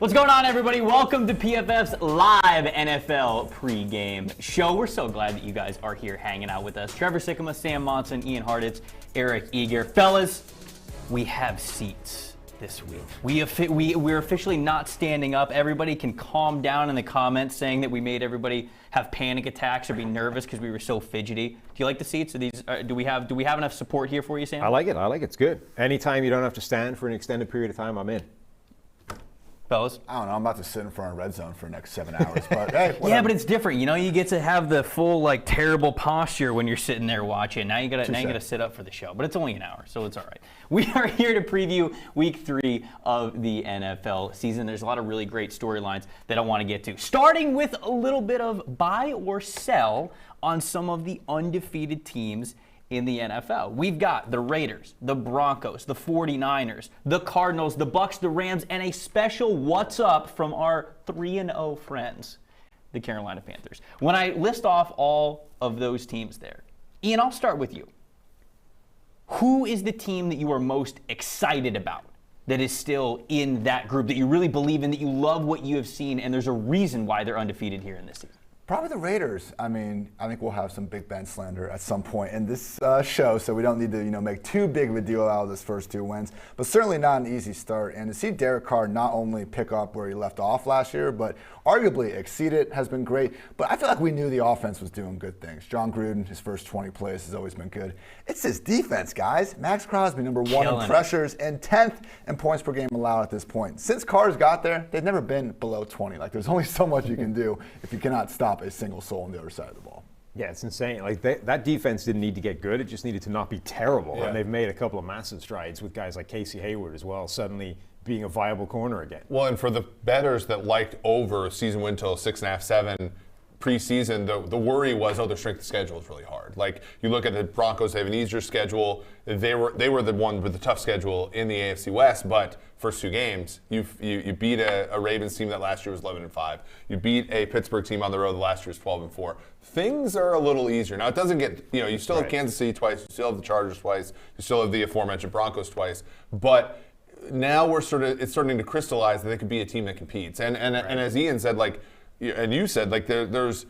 What's going on, everybody? Welcome to PFF's live NFL pregame show. We're so glad that you guys are here hanging out with us. Trevor Sikkema, Sam Monson, Ian Hartitz, Eric Eager. Fellas, we have seats this week. We're officially not standing up. Everybody can calm down in the comments saying that we made everybody have panic attacks or be nervous because we were so fidgety. Do you like the seats? Are these? Do we have enough support here for you, Sam? I like it. It's good. Anytime you don't have to stand for an extended period of time, I'm in. Fellas? I don't know. I'm about to sit in front of Red Zone for the next 7 hours. But hey, whatever. Yeah, but it's different. You know, you get to have the full, terrible posture when you're sitting there watching. Now you gotta sit up for the show. But it's only an hour, so it's all right. We are here to preview Week 3 of the NFL season. There's a lot of really great storylines that I want to get to. Starting with a little bit of buy or sell on some of the undefeated teams in the NFL. We've got the Raiders, the Broncos, the 49ers, the Cardinals, the Bucs, the Rams, and a special what's up from our 3-0 friends, the Carolina Panthers. When I list off all of those teams there, Ian, I'll start with you. Who is the team that you are most excited about that is still in that group, that you really believe in, that you love what you have seen, and there's a reason why they're undefeated here in this season? Probably the Raiders. I mean, I think we'll have some Big Ben slander at some point in this show, so we don't need to, make too big of a deal out of this first 2 wins. But certainly not an easy start. And to see Derek Carr not only pick up where he left off last year, but arguably exceed it has been great. But I feel like we knew the offense was doing good things. John Gruden, his first 20 plays has always been good. It's his defense, guys. Max Crosby, number 1 in pressures and 10th in points per game allowed at this point. Since Carr's got there, they've never been below 20. There's only so much you can do if you cannot stop a single soul on the other side of the ball. Yeah, it's insane. That defense didn't need to get good. It just needed to not be terrible. Yeah. And they've made a couple of massive strides with guys like Casey Hayward as well, suddenly being a viable corner again. Well, and for the bettors that liked over season win total 6.5, 7 preseason, the worry was, their strength of schedule is really hard. You look at the Broncos, they have an easier schedule. They were the one with the tough schedule in the AFC West, but first 2 games, you beat a Ravens team that last year was 11-5. You beat a Pittsburgh team on the road that last year was 12-4. Things are a little easier. Now, it doesn't get, you still have Kansas City twice, you still have the Chargers twice, you still have the aforementioned Broncos twice, but now it's starting to crystallize that they could be a team that competes. And as Ian said, and you said, there's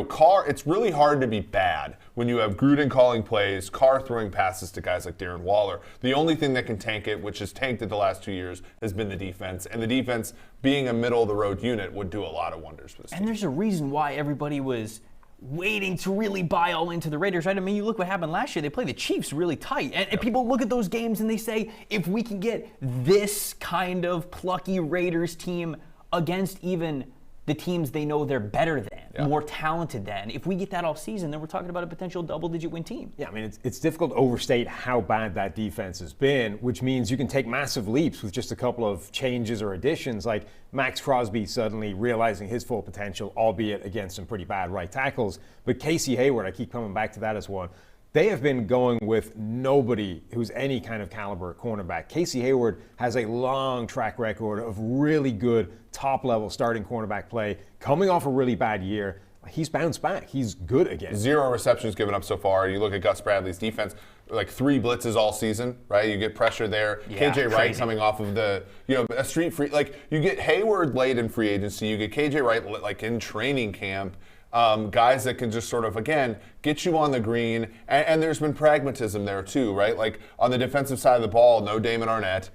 Carr, it's really hard to be bad when you have Gruden calling plays, Carr throwing passes to guys like Darren Waller. The only thing that can tank it, which has tanked it the last 2 years, has been the defense. And the defense, being a middle-of-the-road unit, would do a lot of wonders for this team. And there's a reason why everybody was waiting to really buy all into the Raiders, right? I mean, you look what happened last year. They played the Chiefs really tight. And people look at those games and they say, if we can get this kind of plucky Raiders team against even the teams they know they're better than, more talented than, if we get that all season, then we're talking about a potential double-digit win team. Yeah, I mean, it's difficult to overstate how bad that defense has been, which means you can take massive leaps with just a couple of changes or additions, like Max Crosby suddenly realizing his full potential, albeit against some pretty bad right tackles. But Casey Hayward, I keep coming back to that as one. They have been going with nobody who's any kind of caliber cornerback. Casey Hayward has a long track record of really good top-level starting cornerback play. Coming off a really bad year, he's bounced back. He's good again. 0 receptions given up so far. You look at Gus Bradley's defense, 3 blitzes all season, right? You get pressure there. Yeah, KJ Wright coming off of a street free, you get Hayward late in free agency. You get KJ Wright in training camp. Guys that can just sort of, again, get you on the green. And there's been pragmatism there too, right? On the defensive side of the ball, no Damon Arnett,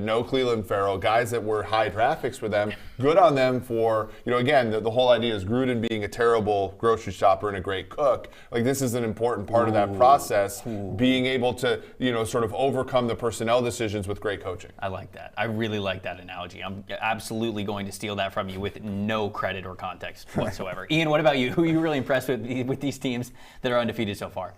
no Cleveland Farrell, guys that were high draft picks for them. Good on them for, again, the whole idea is Gruden being a terrible grocery shopper and a great cook. This is an important part of that process, being able to, sort of overcome the personnel decisions with great coaching. I like that. I really like that analogy. I'm absolutely going to steal that from you with no credit or context whatsoever. Ian, what about you? Who are you really impressed with these teams that are undefeated so far?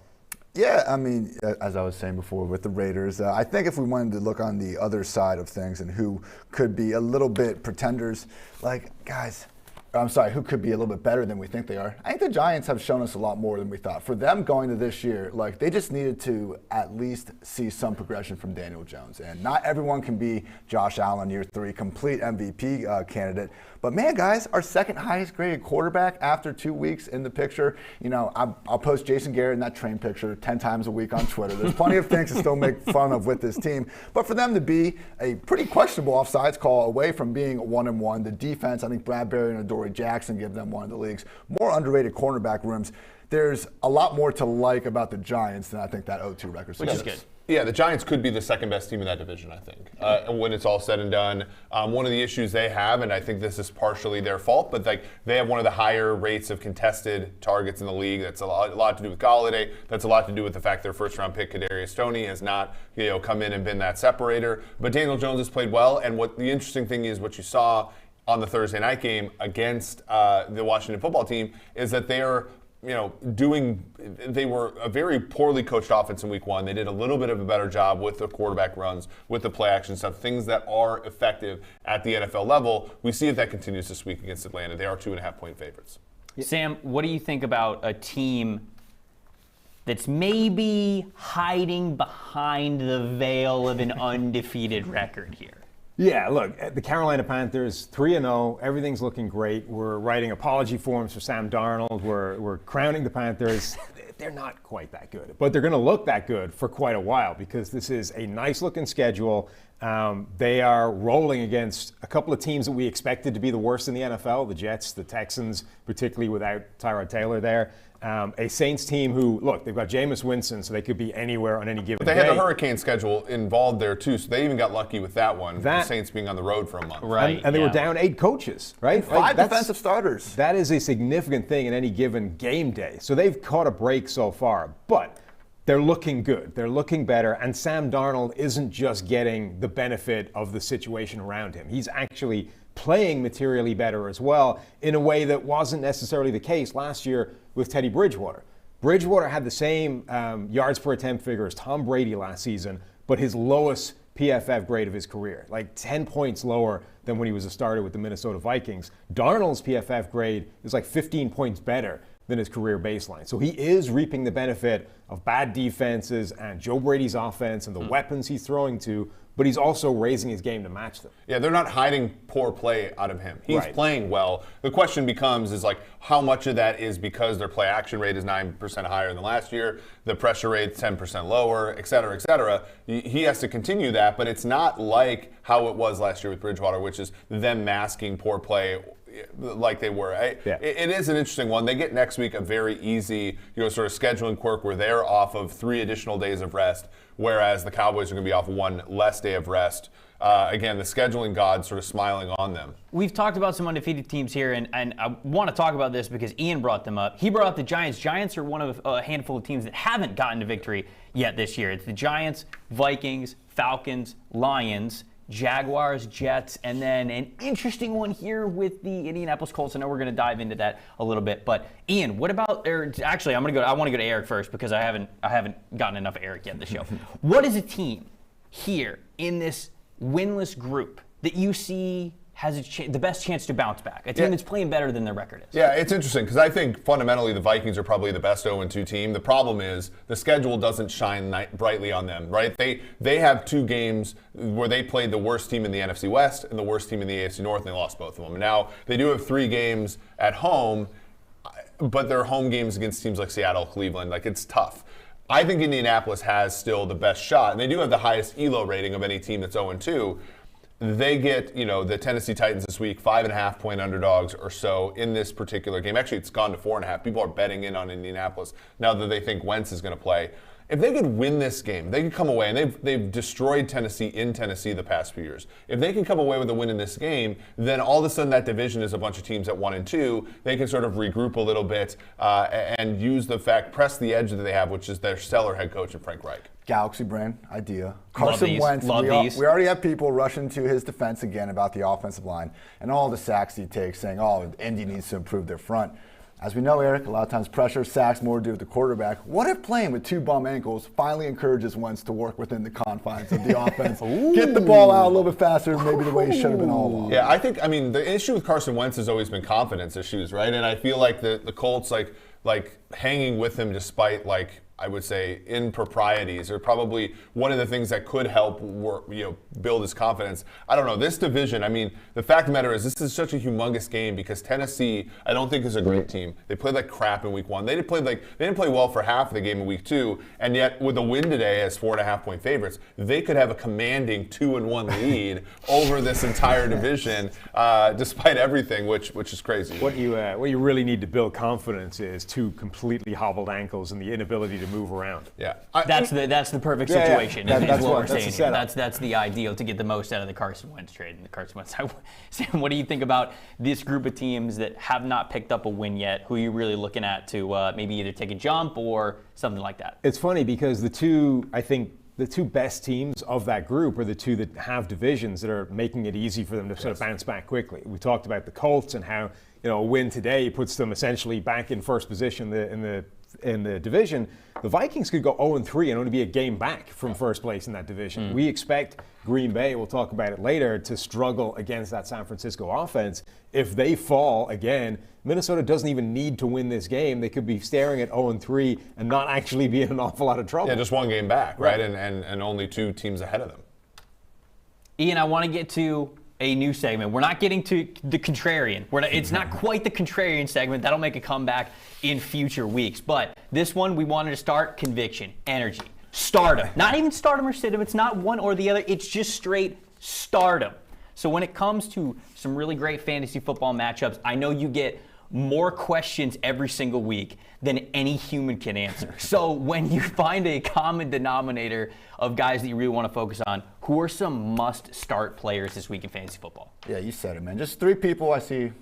Yeah, I mean, as I was saying before with the Raiders, I think if we wanted to look on the other side of things and who could be a little bit pretenders, who could be a little bit better than we think they are. I think the Giants have shown us a lot more than we thought. For them going to this year, they just needed to at least see some progression from Daniel Jones. And not everyone can be Josh Allen year 3, complete MVP candidate. But man, guys, our second highest graded quarterback after 2 weeks in the picture. I'll post Jason Garrett in that train picture 10 times a week on Twitter. There's plenty of things to still make fun of with this team. But for them to be a pretty questionable offsides call away from being 1-1, the defense, I think Bradbury and Adoree Jackson give them one of the league's more underrated cornerback rooms. There's a lot more to like about the Giants than I think that 0-2 record suggests. Which is good. Yeah, the Giants could be the second best team in that division, I think, when it's all said and done. One of the issues they have, and I think this is partially their fault, but they have one of the higher rates of contested targets in the league. That's a lot to do with Golladay. That's a lot to do with the fact their first-round pick, Kadarius Toney, has not come in and been that separator. But Daniel Jones has played well, and what the interesting thing is, what you saw on the Thursday night game against the Washington football team, is that they are they were a very poorly coached offense in week one. They did a little bit of a better job with the quarterback runs, with the play action stuff, things that are effective at the NFL level. We see if that continues this week against Atlanta. They are 2.5-point favorites. Sam, what do you think about a team that's maybe hiding behind the veil of an undefeated record here? Yeah, look, the Carolina Panthers, 3-0, everything's looking great. We're writing apology forms for Sam Darnold. We're crowning the Panthers. They're not quite that good, but they're going to look that good for quite a while because this is a nice-looking schedule. They are rolling against a couple of teams that we expected to be the worst in the NFL, the Jets, the Texans, particularly without Tyrod Taylor there. A Saints team who, look, they've got Jameis Winston, so they could be anywhere on any given day. But they had the hurricane schedule involved there, too, so they even got lucky with that one, the Saints being on the road for a month. Right. And they were down 8 coaches, right? Five defensive starters. That is a significant thing in any given game day. So they've caught a break so far, but they're looking good. They're looking better, and Sam Darnold isn't just getting the benefit of the situation around him. He's actually playing materially better as well in a way that wasn't necessarily the case last year with Teddy Bridgewater. Bridgewater had the same yards per attempt figure as Tom Brady last season, but his lowest PFF grade of his career, like 10 points lower than when he was a starter with the Minnesota Vikings. Darnold's PFF grade is like 15 points better than his career baseline. So he is reaping the benefit of bad defenses and Joe Brady's offense and the weapons he's throwing to, but he's also raising his game to match them. Yeah, they're not hiding poor play out of him. He's playing well. The question becomes is how much of that is because their play action rate is 9% higher than last year, the pressure rate 10% lower, et cetera, et cetera. He has to continue that, but it's not like how it was last year with Bridgewater, which is them masking poor play like they were. It is an interesting one. They get next week a very easy, sort of scheduling quirk where they're off of 3 additional days of rest, whereas the Cowboys are going to be off 1 less day of rest. Again, the scheduling gods sort of smiling on them. We've talked about some undefeated teams here, and I want to talk about this because Ian brought them up. He brought up the Giants. Giants are one of a handful of teams that haven't gotten to victory yet this year. It's the Giants, Vikings, Falcons, Lions, Jaguars, Jets, and then an interesting one here with the Indianapolis Colts. I know we're going to dive into that a little bit, but Ian, what about? Actually, I want to go to Eric first because I haven't gotten enough of Eric yet in the show. What is a team here in this winless group that you see has the best chance to bounce back? A team that's playing better than their record is. Yeah, it's interesting because I think fundamentally the Vikings are probably the best 0-2 team. The problem is the schedule doesn't shine brightly on them, right? They have 2 games where they played the worst team in the NFC West and the worst team in the AFC North, and they lost both of them. And now they do have 3 games at home, but they're home games against teams like Seattle, Cleveland. It's tough. I think Indianapolis has still the best shot, and they do have the highest ELO rating of any team that's 0-2. They get, the Tennessee Titans this week, 5.5-point underdogs or so in this particular game. Actually, it's gone to 4.5. People are betting in on Indianapolis now that they think Wentz is going to play. If they could win this game, they could come away, and they've destroyed Tennessee in Tennessee the past few years. If they can come away with a win in this game, then all of a sudden that division is a bunch of teams at 1-2. They can sort of regroup a little bit and use press the edge that they have, which is their stellar head coach in Frank Reich. Galaxy brain idea. Carson Wentz, we already have people rushing to his defense again about the offensive line and all the sacks he takes, saying, Indy needs to improve their front. As we know, Eric, a lot of times pressure, sacks, more to do with the quarterback. What if playing with 2 bum ankles finally encourages Wentz to work within the confines of the offense, get the ball out a little bit faster, maybe the way he should have been all along? Yeah, the issue with Carson Wentz has always been confidence issues, right? And I feel like the Colts, hanging with him despite, I would say, improprieties, or probably one of the things that could help build his confidence. I don't know. This division, I mean, the fact of the matter is this is such a humongous game because Tennessee, I don't think is a great team. They played like crap in week 1. They didn't play well for half of the game in week 2, and yet with a win today as 4.5-point favorites, they could have a commanding 2-1 lead over this entire division, despite everything, which is crazy. What you really need to build confidence is 2 completely hobbled ankles and the inability to move around. Yeah, that's the perfect situation. Yeah. Is what we're saying the here. That's the ideal to get the most out of the Carson Wentz trade. And the Carson Wentz. Sam, what do you think about this group of teams that have not picked up a win yet? Who are you really looking at to maybe either take a jump or something like that? It's funny because the two best teams of that group are the 2 that have divisions that are making it easy for them to sort of bounce back quickly. We talked about the Colts and how a win today puts them essentially back in first position in the division. The Vikings could go 0-3 and only be a game back from first place in that division. We expect Green Bay, we'll talk about it later, to struggle against that San Francisco offense. If they fall again, Minnesota doesn't even need to win this game. They could be staring at 0-3 and not actually be in an awful lot of trouble. Yeah, just one game back, right? And only 2 teams ahead of them. Ian, I want to get to a new segment. We're not getting to the contrarian. It's not quite the contrarian segment. That'll make a comeback in future weeks. But this one, we wanted to start conviction, energy, stardom. Not even stardom or stidom. It's not one or the other. It's just straight stardom. So when it comes to some really great fantasy football matchups, I know you get more questions every single week than any human can answer. So when you find a common denominator of guys that you really want to focus on, who are some must-start players this week in fantasy football? Yeah, you said it, man. Just 3 people I see,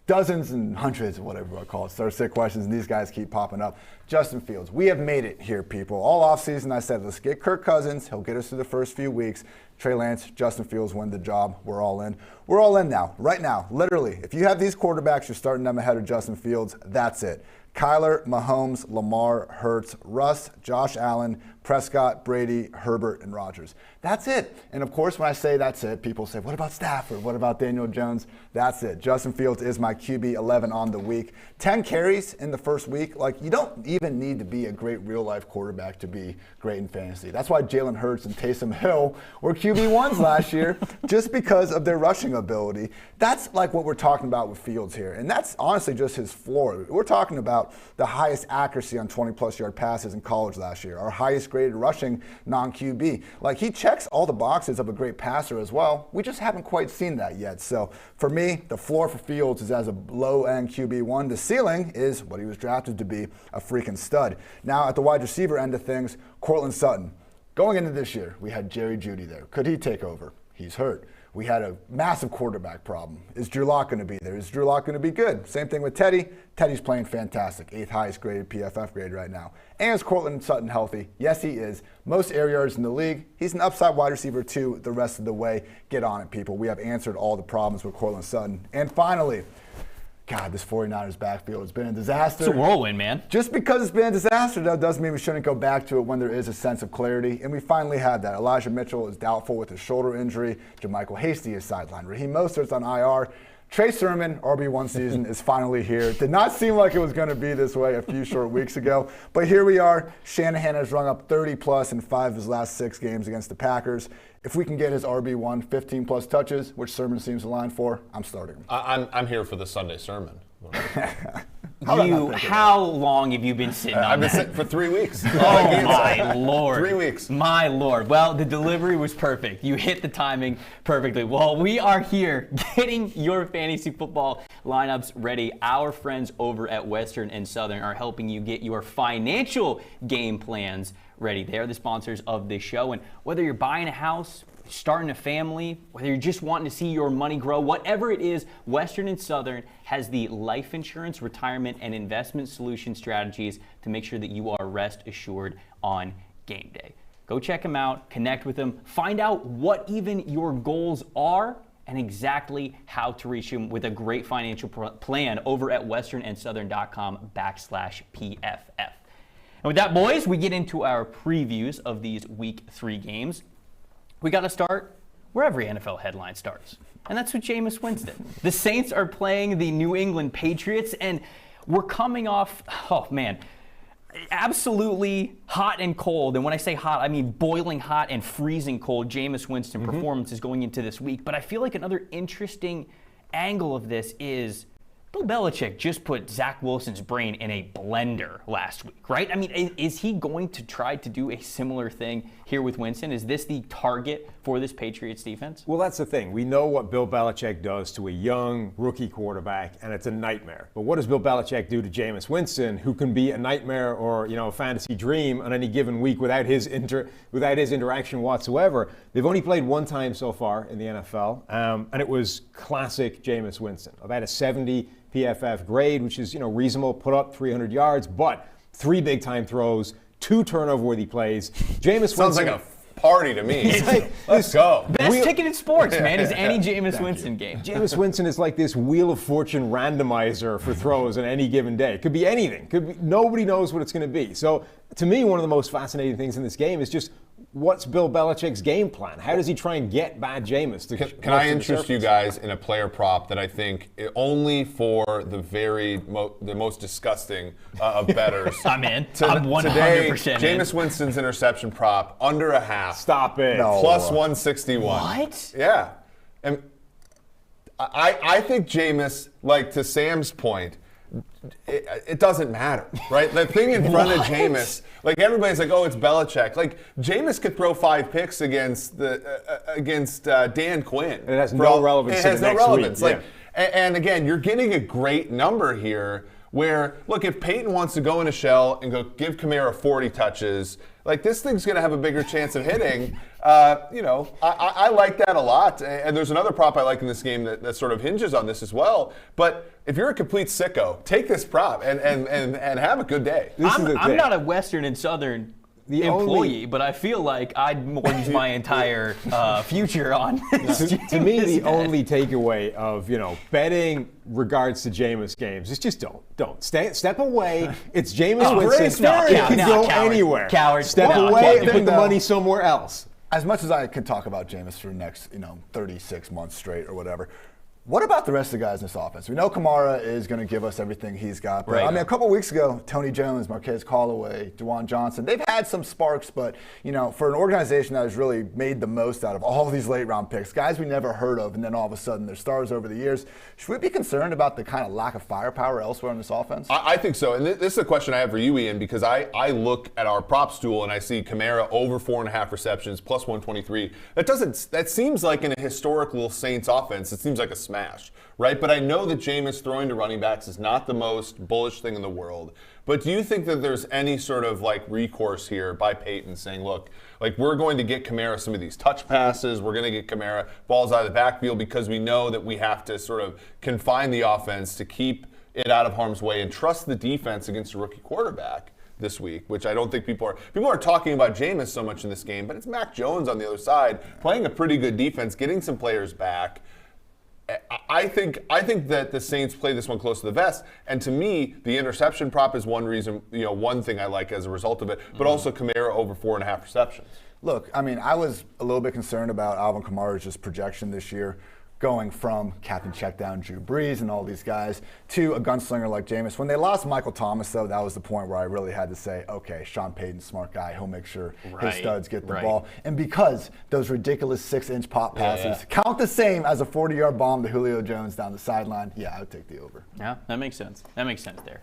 dozens and hundreds, whatever I call it, start sick questions, and these guys keep popping up. Justin Fields, we have made it here, people. All offseason, I said, let's get Kirk Cousins. He'll get us through the first few weeks. Trey Lance, Justin Fields win the job. We're all in. We're all in now, right now, literally. If you have these quarterbacks, you're starting them ahead of Justin Fields. That's it. Kyler, Mahomes, Lamar, Hurts, Russ, Josh Allen, Prescott, Brady, Herbert, and Rodgers. That's it. And of course, when I say that's it, people say, what about Stafford? What about Daniel Jones? That's it. Justin Fields is my QB 11 on the week. 10 carries in the first week. You don't even need to be a great real-life quarterback to be great in fantasy. That's why Jalen Hurts and Taysom Hill were QB1s last year, just because of their rushing ability. That's what we're talking about with Fields here. And that's honestly just his floor. We're talking about the highest accuracy on 20-plus yard passes in college last year, our highest graded rushing non-QB. He checks all the boxes of a great passer as well. We just haven't quite seen that yet. So for me, the floor for Fields is as a low-end QB1. The ceiling is what he was drafted to be, a freaking stud. Now at the wide receiver end of things, Cortland Sutton. Going into this year, we had Jerry Judy there. Could he take over? He's hurt. We had a massive quarterback problem. Is Drew Lock going to be there? Is Drew Lock going to be good? Same thing with Teddy. Teddy's playing fantastic. 8th highest graded PFF grade right now. And is Cortland Sutton healthy? Yes, he is. Most air yards in the league. He's an upside wide receiver too the rest of the way. Get on it, people. We have answered all the problems with Cortland Sutton. And finally, God, this 49ers backfield has been a disaster. It's a whirlwind, man. Just because it's been a disaster, though, doesn't mean we shouldn't go back to it when there is a sense of clarity. And we finally had that. Elijah Mitchell is doubtful with his shoulder injury. JaMychal Hasty is sidelined. Raheem Mostert's on IR. Trey Sermon, RB1 season, is finally here. Did not seem like it was going to be this way a few short weeks ago. But here we are. Shanahan has rung up 30-plus in 5 of his last 6 games against the Packers. If we can get his RB1 15-plus touches, which Sermon seems aligned for, I'm starting him. I'm here for the Sunday sermon. How long have you been sitting on I've been that? sitting for 3 weeks. Oh, my Lord. 3 weeks. My Lord. Well, the delivery was perfect. You hit the timing perfectly. Well, we are here getting your fantasy football lineups ready. Our friends over at Western and Southern are helping you get your financial game plans ready. They are the sponsors of this show. And whether you're buying a house, starting a family, whether you're just wanting to see your money grow, whatever it is, Western and Southern has the life insurance, retirement, and investment solution strategies to make sure that you are rest assured on game day. Go check them out, connect with them, find out what even your goals are and exactly how to reach them with a great financial plan over at westernsouthern.com/PFF. And with that, boys, we get into our previews of these Week 3 games. We got to start where every NFL headline starts, and that's with Jameis Winston. The Saints are playing the New England Patriots, and we're coming off, absolutely hot and cold, and when I say hot, I mean boiling hot and freezing cold Jameis Winston performances going into this week. But I feel like another interesting angle of this is Bill Belichick just put Zach Wilson's brain in a blender last week, right? I mean, is he going to try to do a similar thing here with Winston? Is this the target for this Patriots defense? Well, that's the thing. We know what Bill Belichick does to a young rookie quarterback, and it's a nightmare. But what does Bill Belichick do to Jameis Winston, who can be a nightmare or a fantasy dream on any given week without his interaction whatsoever? They've only played one time so far in the NFL, and it was classic Jameis Winston. About a 70 PFF grade, which is reasonable, put up 300 yards, but 3 big-time throws, 2 turnover-worthy plays. Jameis Sounds Winston, like a party to me. Let's go. Best ticket in sports, man, is any Jameis Winston game. Jameis Winston is like this Wheel of Fortune randomizer for throws on any given day. It could be anything. Nobody knows what it's going to be. So, to me, one of the most fascinating things in this game is just what's Bill Belichick's game plan? How does he try and get bad Jameis? Can I interest you guys in a player prop that I think only for the most disgusting of bettors? I'm in. I'm 100% today, in. Jameis Winston's interception prop under a half. Stop it. No. Plus 161. What? Yeah. And I think Jameis, like to Sam's point, it doesn't matter, right? The thing in front of Jameis, like everybody's like, oh, it's Belichick. Like Jameis could throw 5 picks against Dan Quinn. It has no relevance. It has no relevance. Week. Like, and again, you're getting a great number here. Where look, if Peyton wants to go in a shell and go give Kamara 40 touches, like this thing's going to have a bigger chance of hitting. I like that a lot. And there's another prop I like in this game that sort of hinges on this as well. But if you're a complete sicko, take this prop and have a good day. I'm not a Western and Southern employee, but I feel like I'd mortgage my entire future on this. To me, the only takeaway of betting regards to Jameis games is just don't step away. It's Jameis Winston. It can go anywhere. Coward. Step away and put the money somewhere else. As much as I could talk about Jameis for the next 36 months straight or whatever. What about the rest of the guys in this offense? We know Kamara is going to give us everything he's got. But, right. I mean, a couple weeks ago, Tony Jones, Marquez Callaway, DeJuan Johnson, they've had some sparks. But, for an organization that has really made the most out of all of these late-round picks, guys we never heard of, and then all of a sudden they're stars over the years, should we be concerned about the kind of lack of firepower elsewhere in this offense? I think so. And this is a question I have for you, Ian, because I look at our prop stool and I see Kamara over 4.5 receptions, plus 123. That seems like in a historical Saints offense, it seems like a smash. Right, but I know that Jameis throwing to running backs is not the most bullish thing in the world. But do you think that there's any sort of recourse here by Peyton saying, look, we're going to get Kamara some of these touch passes, we're going to get Kamara balls out of the backfield because we know that we have to sort of confine the offense to keep it out of harm's way and trust the defense against a rookie quarterback this week, which I don't think people are talking about Jameis so much in this game, but it's Mac Jones on the other side playing a pretty good defense, getting some players back. I think that the Saints play this one close to the vest, and to me, the interception prop is one reason, one thing I like as a result of it, but also Kamara over 4.5 receptions. Look, I mean, I was a little bit concerned about Alvin Kamara's just projection this year, going from Captain Checkdown Drew Brees and all these guys to a gunslinger like Jameis. When they lost Michael Thomas, though, that was the point where I really had to say, okay, Sean Payton's a smart guy. He'll make sure his studs get the ball. And because those ridiculous 6-inch pop passes count the same as a 40-yard bomb to Julio Jones down the sideline, I would take the over. Yeah, that makes sense. That makes sense there.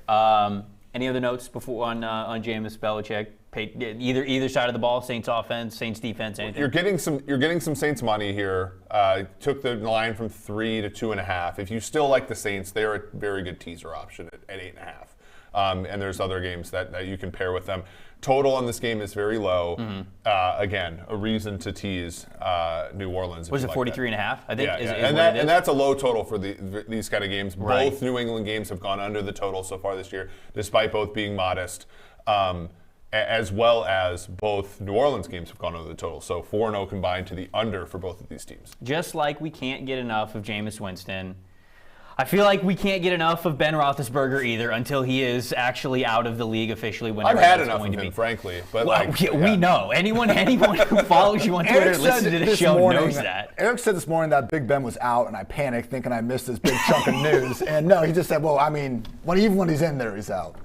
Any other notes before on Jameis, Belichick? Either side of the ball, Saints offense, Saints defense, anything? You're getting some Saints money here. Took the line from 3 to 2.5. If you still like the Saints, they're a very good teaser option at 8.5. And there's other games that you can pair with them. Total on this game is very low. Mm-hmm. Again, a reason to tease New Orleans. Was it 43.5? I think. And that's a low total for these kind of games. Right. Both New England games have gone under the total so far this year, despite both being modest. As well as both New Orleans games have gone under the total. So 4-0 combined to the under for both of these teams. Just like we can't get enough of Jameis Winston, I feel like we can't get enough of Ben Roethlisberger either until he is actually out of the league officially. I've had enough of him, frankly. But we know. Anyone who follows you on Twitter and listens to this show knows that. Eric said this morning that Big Ben was out, and I panicked thinking I missed this big chunk of news. And no, he just said, well, I mean, even when he's in there, he's out.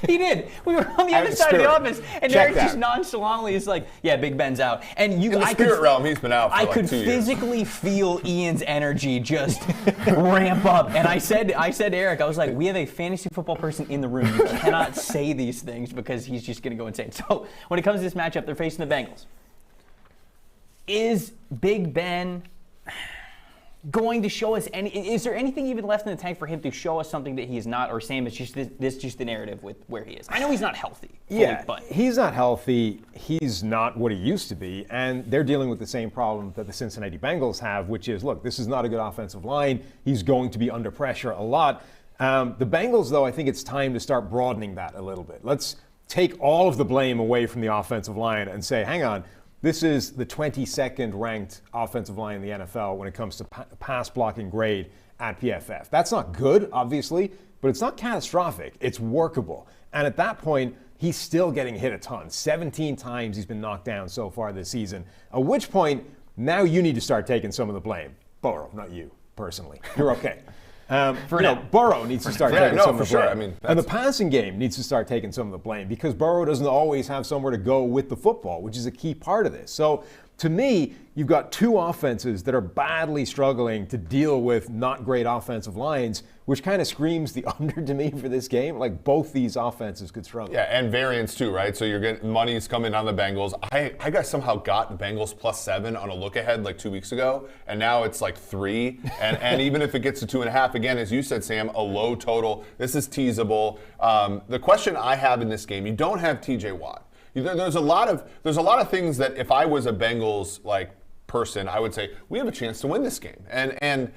He did. We were on the other side of the office, and Derek just nonchalantly is like, "Yeah, Big Ben's out." And in the spirit realm, he's been out for I like could 2 years. physically feel Ian's energy just ramp up, and I said to Eric, I was like, "We have a fantasy football person in the room. You cannot say these things because he's just going to go insane." So when it comes to this matchup, they're facing the Bengals. Is Big Ben going to show us is there anything even left in the tank for him to show us something that he's not, or Sam, it's just this just the narrative with where he is? I know he's not healthy. But he's not healthy. He's not what he used to be, and they're dealing with the same problem that the Cincinnati Bengals have, which is, look, this is not a good offensive line. He's going to be under pressure a lot. The Bengals, though, I think it's time to start broadening that a little bit. Let's take all of the blame away from the offensive line and say, hang on, this is the 22nd ranked offensive line in the NFL when it comes to pass blocking grade at PFF. That's not good, obviously, but it's not catastrophic. It's workable. And at that point, he's still getting hit a ton. 17 times he's been knocked down so far this season. At which point, now you need to start taking some of the blame. Burrow, not you, personally. You're okay. Burrow needs to start taking some of the blame. And the passing game needs to start taking some of the blame because Burrow doesn't always have somewhere to go with the football, which is a key part of this. So to me, you've got two offenses that are badly struggling to deal with not great offensive lines, which kind of screams the under to me for this game. Like, both these offenses could struggle. Yeah, and variance too, right? So you're getting money's coming on the Bengals. I somehow got Bengals +7 on a look ahead like 2 weeks ago, and now it's like 3. And even if it gets to 2.5, again, as you said, Sam, a low total. This is teasable. The question I have in this game, you don't have T.J. Watt. There's a lot of things that if I was a Bengals person, I would say we have a chance to win this game. And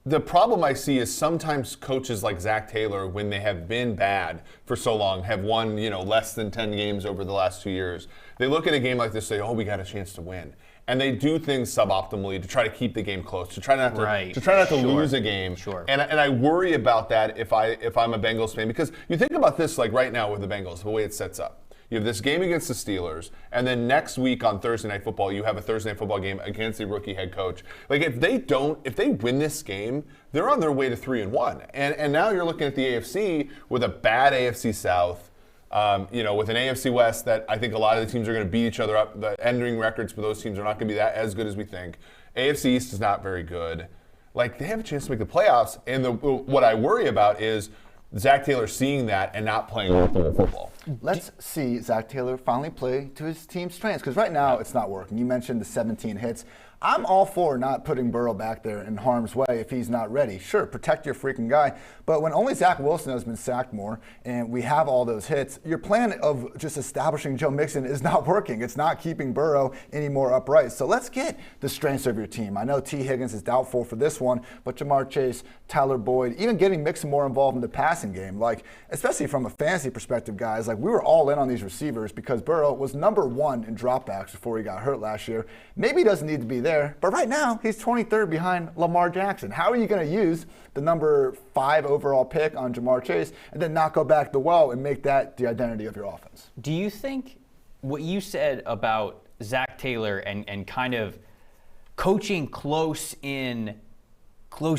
the problem I see is sometimes coaches like Zach Taylor, when they have been bad for so long, have won less than 10 games over the last 2 years. They look at a game like this, and say, "Oh, we got a chance to win," and they do things suboptimally to try to keep the game close, to try not to lose a game. Sure. And I worry about that if I'm a Bengals fan, because you think about this like right now with the Bengals, the way it sets up. You have this game against the Steelers, and then next week on Thursday Night Football, you have a Thursday Night Football game against the rookie head coach. Like, if they win this game, they're on their way to 3-1. And now you're looking at the AFC with a bad AFC South, with an AFC West that I think a lot of the teams are going to beat each other up. The ending records for those teams are not going to be that as good as we think. AFC East is not very good. Like, they have a chance to make the playoffs, and what I worry about is Zach Taylor seeing that and not playing football. Let's see Zach Taylor finally play to his team's strengths, because right now it's not working. You mentioned the 17 hits. I'm all for not putting Burrow back there in harm's way if he's not ready. Sure, protect your freaking guy. But when only Zach Wilson has been sacked more and we have all those hits, your plan of just establishing Joe Mixon is not working. It's not keeping Burrow any more upright. So let's get the strengths of your team. I know T. Higgins is doubtful for this one, but Jamar Chase, Tyler Boyd, even getting Mixon more involved in the passing game, especially from a fantasy perspective, guys, we were all in on these receivers because Burrow was #1 in dropbacks before he got hurt last year. Maybe he doesn't need to be there, but right now he's 23rd behind Lamar Jackson. How are you going to use the #5 overall pick on Jamar Chase and then not go back the well and make that the identity of your offense? Do you think what you said about Zach Taylor and kind of coaching close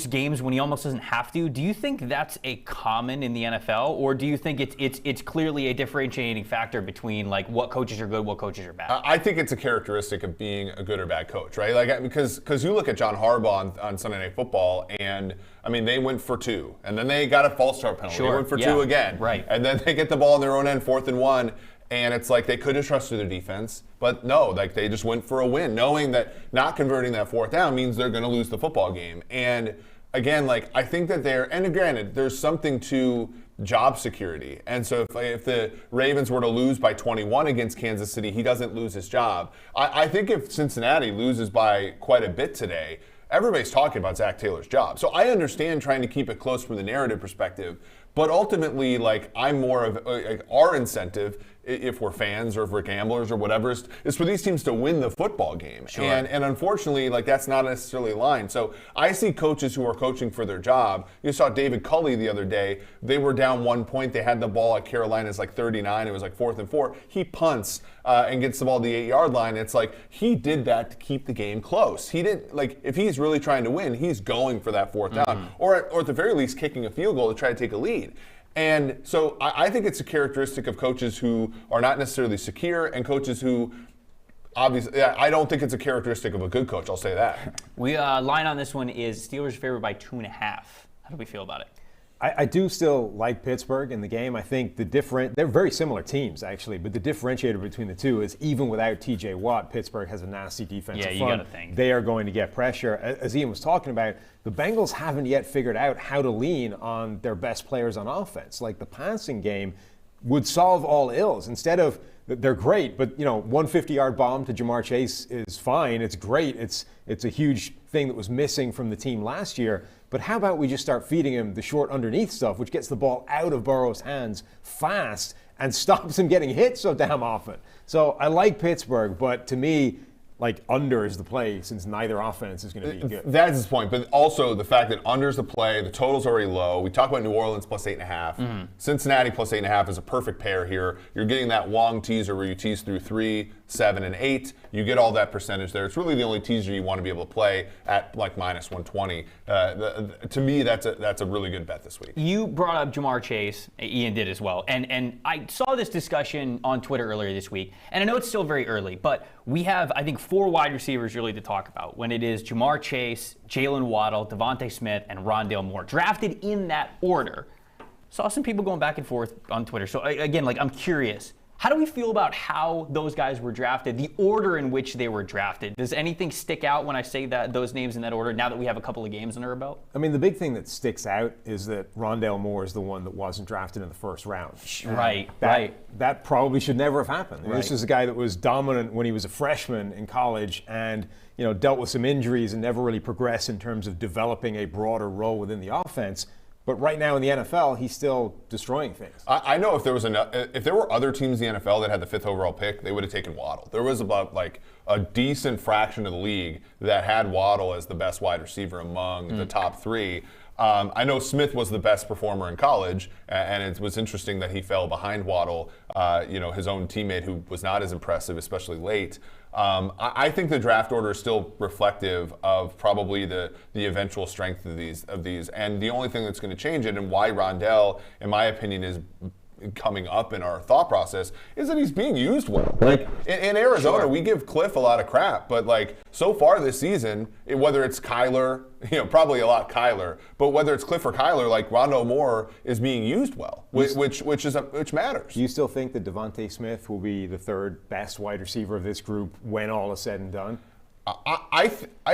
games when he almost doesn't have to, do you think that's a common in the NFL, or do you think it's clearly a differentiating factor between what coaches are good, what coaches are bad? I think it's a characteristic of being a good or bad coach, right? Because you look at John Harbaugh on Sunday Night Football, and they went for 2, and then they got a false start penalty. Sure. They went for 2 again, right? And then they get the ball on their own end, 4th and 1. And it's like they could have trusted their defense, but no, they just went for a win, knowing that not converting that 4th down means they're going to lose the football game. And again, I think that and granted, there's something to job security. And so if the Ravens were to lose by 21 against Kansas City, he doesn't lose his job. I think if Cincinnati loses by quite a bit today, everybody's talking about Zach Taylor's job. So I understand trying to keep it close from the narrative perspective, but ultimately, I'm more of our incentive, if we're fans or if we're gamblers or whatever, is for these teams to win the football game. Sure. And unfortunately, that's not necessarily aligned. So I see coaches who are coaching for their job. You saw David Culley the other day. They were down 1 point. They had the ball at Carolina's 39. It was 4th and 4. He punts and gets the ball to the 8-yard line. It's he did that to keep the game close. He didn't, if he's really trying to win, he's going for that 4th down, or at the very least kicking a field goal to try to take a lead. And so I think it's a characteristic of coaches who are not necessarily secure and coaches who obviously, I don't think it's a characteristic of a good coach. I'll say that. We line on this one is Steelers favored by 2.5. How do we feel about it? I do still like Pittsburgh in the game. I think they're very similar teams, actually, but the differentiator between the two is even without TJ Watt, Pittsburgh has a nasty defensive front. Yeah, you got to think. They are going to get pressure. As Ian was talking about, the Bengals haven't yet figured out how to lean on their best players on offense. Like the passing game would solve all ills. Instead of, they're great, but 150-yard bomb to Jamar Chase is fine. It's great. It's a huge thing that was missing from the team last year. But how about we just start feeding him the short underneath stuff, which gets the ball out of Burrow's hands fast and stops him getting hit so damn often. So I like Pittsburgh, but to me, like under is the play since neither offense is going to be good. That's his point, but also the fact that under is the play, the total's already low. We talk about New Orleans plus 8.5. Cincinnati plus 8.5 is a perfect pair here. You're getting that long teaser where you tease through 3, 7, and 8. You get all that percentage there. It's really the only teaser you want to be able to play at like minus 120. To me, that's a really good bet this week. You brought up Jamar Chase. Ian did as well. And I saw this discussion on Twitter earlier this week. And I know it's still very early, but we have, I think, 4 wide receivers really to talk about when it is Jamar Chase, Jalen Waddle, Devante Smith, and Rondale Moore. Drafted in that order. Saw some people going back and forth on Twitter. So again, I'm curious. How do we feel about how those guys were drafted, the order in which they were drafted? Does anything stick out when I say that those names in that order now that we have a couple of games under our belt? I mean, the big thing that sticks out is that Rondale Moore is the one that wasn't drafted in the first round. Right. That probably should never have happened. I mean, this is a guy that was dominant when he was a freshman in college and dealt with some injuries and never really progressed in terms of developing a broader role within the offense. But right now in the NFL, he's still destroying things. I know if there were other teams in the NFL that had the 5th overall pick, they would have taken Waddle. There was about like a decent fraction of the league that had Waddle as the best wide receiver among the top 3. I know Smith was the best performer in college, and it was interesting that he fell behind Waddle, his own teammate who was not as impressive, especially late. I think the draft order is still reflective of probably the eventual strength of these. And the only thing that's going to change it and why Rondale, in my opinion, is coming up in our thought process is that he's being used well. Like in Arizona, we give Cliff a lot of crap, but like so far this season, whether it's Kyler, probably a lot Kyler, but whether it's Cliff or Kyler, like Rondale Moore is being used well, which matters. Do you still think that Devante Smith will be the 3rd best wide receiver of this group when all is said and done? I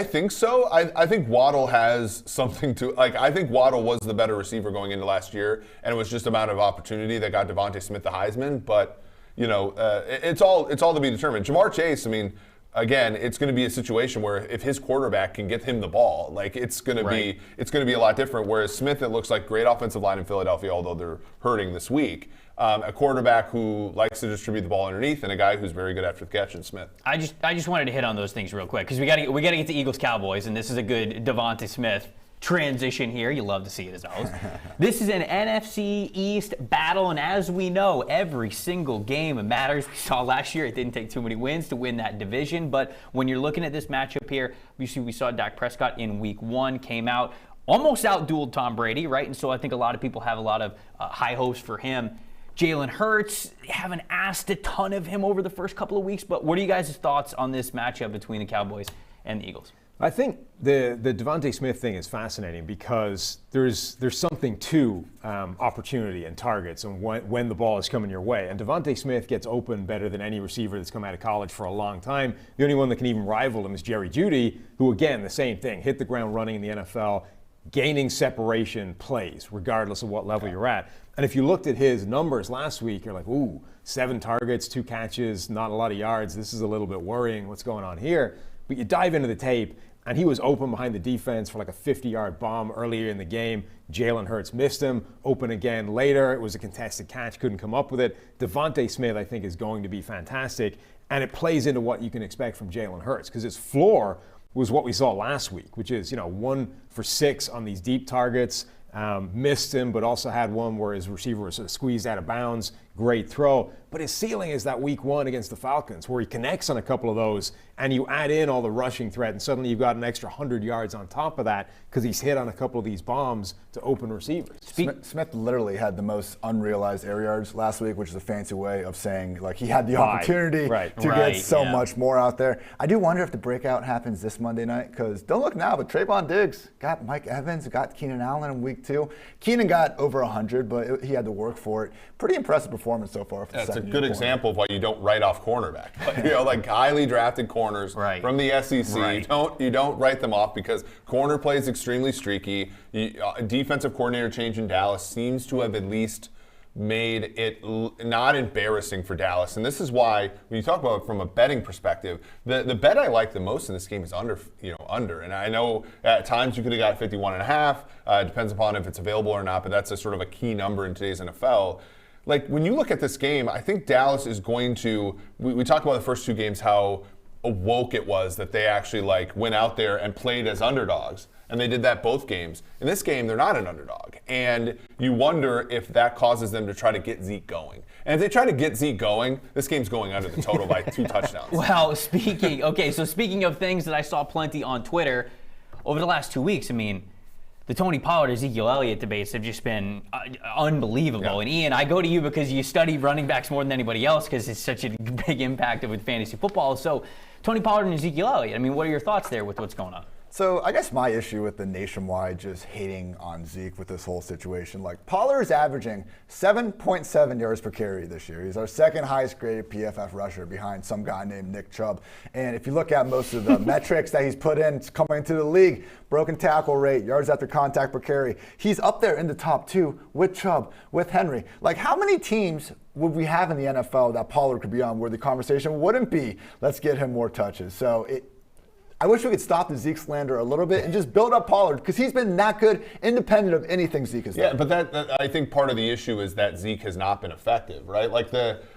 think so. I think Waddle has something to like. I think Waddle was the better receiver going into last year, and it was just amount of opportunity that got Devante Smith the Heisman. But it's all to be determined. Jamar Chase, I mean, again, it's going to be a situation where if his quarterback can get him the ball, like it's going to be a lot different. Whereas Smith, it looks like great offensive line in Philadelphia, although they're hurting this week. A quarterback who likes to distribute the ball underneath, and a guy who's very good after the catch in Smith. I just wanted to hit on those things real quick because we got to get to Eagles Cowboys, and this is a good Devante Smith transition here. You love to see it as always. This is an NFC East battle, and as we know, every single game matters. We saw last year it didn't take too many wins to win that division, but when you're looking at this matchup here, we saw Dak Prescott in Week 1 came out almost outdueled Tom Brady, right? And so I think a lot of people have a lot of high hopes for him. Jalen Hurts, haven't asked a ton of him over the first couple of weeks, but what are you guys' thoughts on this matchup between the Cowboys and the Eagles? I think the Devante Smith thing is fascinating because there's something to opportunity and targets and when the ball is coming your way. And Devante Smith gets open better than any receiver that's come out of college for a long time. The only one that can even rival him is Jerry Judy, who, again, the same thing, hit the ground running in the NFL, gaining separation plays, regardless of what level you're at. And if you looked at his numbers last week, you're like, ooh, 7 targets, 2 catches, not a lot of yards. This is a little bit worrying. What's going on here? But you dive into the tape, and he was open behind the defense for like a 50-yard bomb earlier in the game. Jalen Hurts missed him. Open again later. It was a contested catch. Couldn't come up with it. Devante Smith, I think, is going to be fantastic. And it plays into what you can expect from Jalen Hurts because his floor was what we saw last week, which is 1 for 6 on these deep targets. Missed him, but also had one where his receiver was sort of squeezed out of bounds, great throw. But his ceiling is that week 1 against the Falcons, where he connects on a couple of those, and you add in all the rushing threat, and suddenly you've got an extra 100 yards on top of that because he's hit on a couple of these bombs to open receivers. Smith literally had the most unrealized air yards last week, which is a fancy way of saying like he had the opportunity to get so much more out there. I do wonder if the breakout happens this Monday night, because don't look now, but Trayvon Diggs got Mike Evans, got Keenan Allen in week 2. Keenan got over 100, but he had to work for it. Pretty impressive performance so far. That's a good example of why you don't write off cornerback. Like highly drafted corners from the SEC. You don't write them off because corner play is extremely streaky. Defensive coordinator change in Dallas seems to have at least made it not embarrassing for Dallas. And this is why, when you talk about it from a betting perspective, the bet I like the most in this game is under. And I know at times you could have got 51.5. It depends upon if it's available or not, but that's a sort of a key number in today's NFL. Like, when you look at this game, I think Dallas is going to, we talked about the first 2 games, how awoke it was that they actually went out there and played as underdogs. And they did that both games. In this game, they're not an underdog. And you wonder if that causes them to try to get Zeke going. And if they try to get Zeke going, this game's going under the total by 2 touchdowns. Well, speaking of things that I saw plenty on Twitter over the last 2 weeks, I mean, the Tony Pollard, Ezekiel Elliott debates have just been unbelievable. Yeah. And Ian, I go to you because you study running backs more than anybody else because it's such a big impact with fantasy football. So Tony Pollard and Ezekiel Elliott, I mean, what are your thoughts there with what's going on? So I guess my issue with the nationwide just hating on Zeke with this whole situation, like Pollard is averaging 7.7 yards per carry this year. He's our second highest graded PFF rusher behind some guy named Nick Chubb. And if you look at most of the metrics that he's put in coming into the league, broken tackle rate, yards after contact per carry, he's up there in the top 2 with Chubb, with Henry. Like, how many teams would we have in the NFL that Pollard could be on where the conversation wouldn't be, let's get him more touches? So I wish we could stop the Zeke slander a little bit and just build up Pollard, because he's been that good, independent of anything Zeke has done. Yeah, but that I think part of the issue is that Zeke has not been effective, right? Like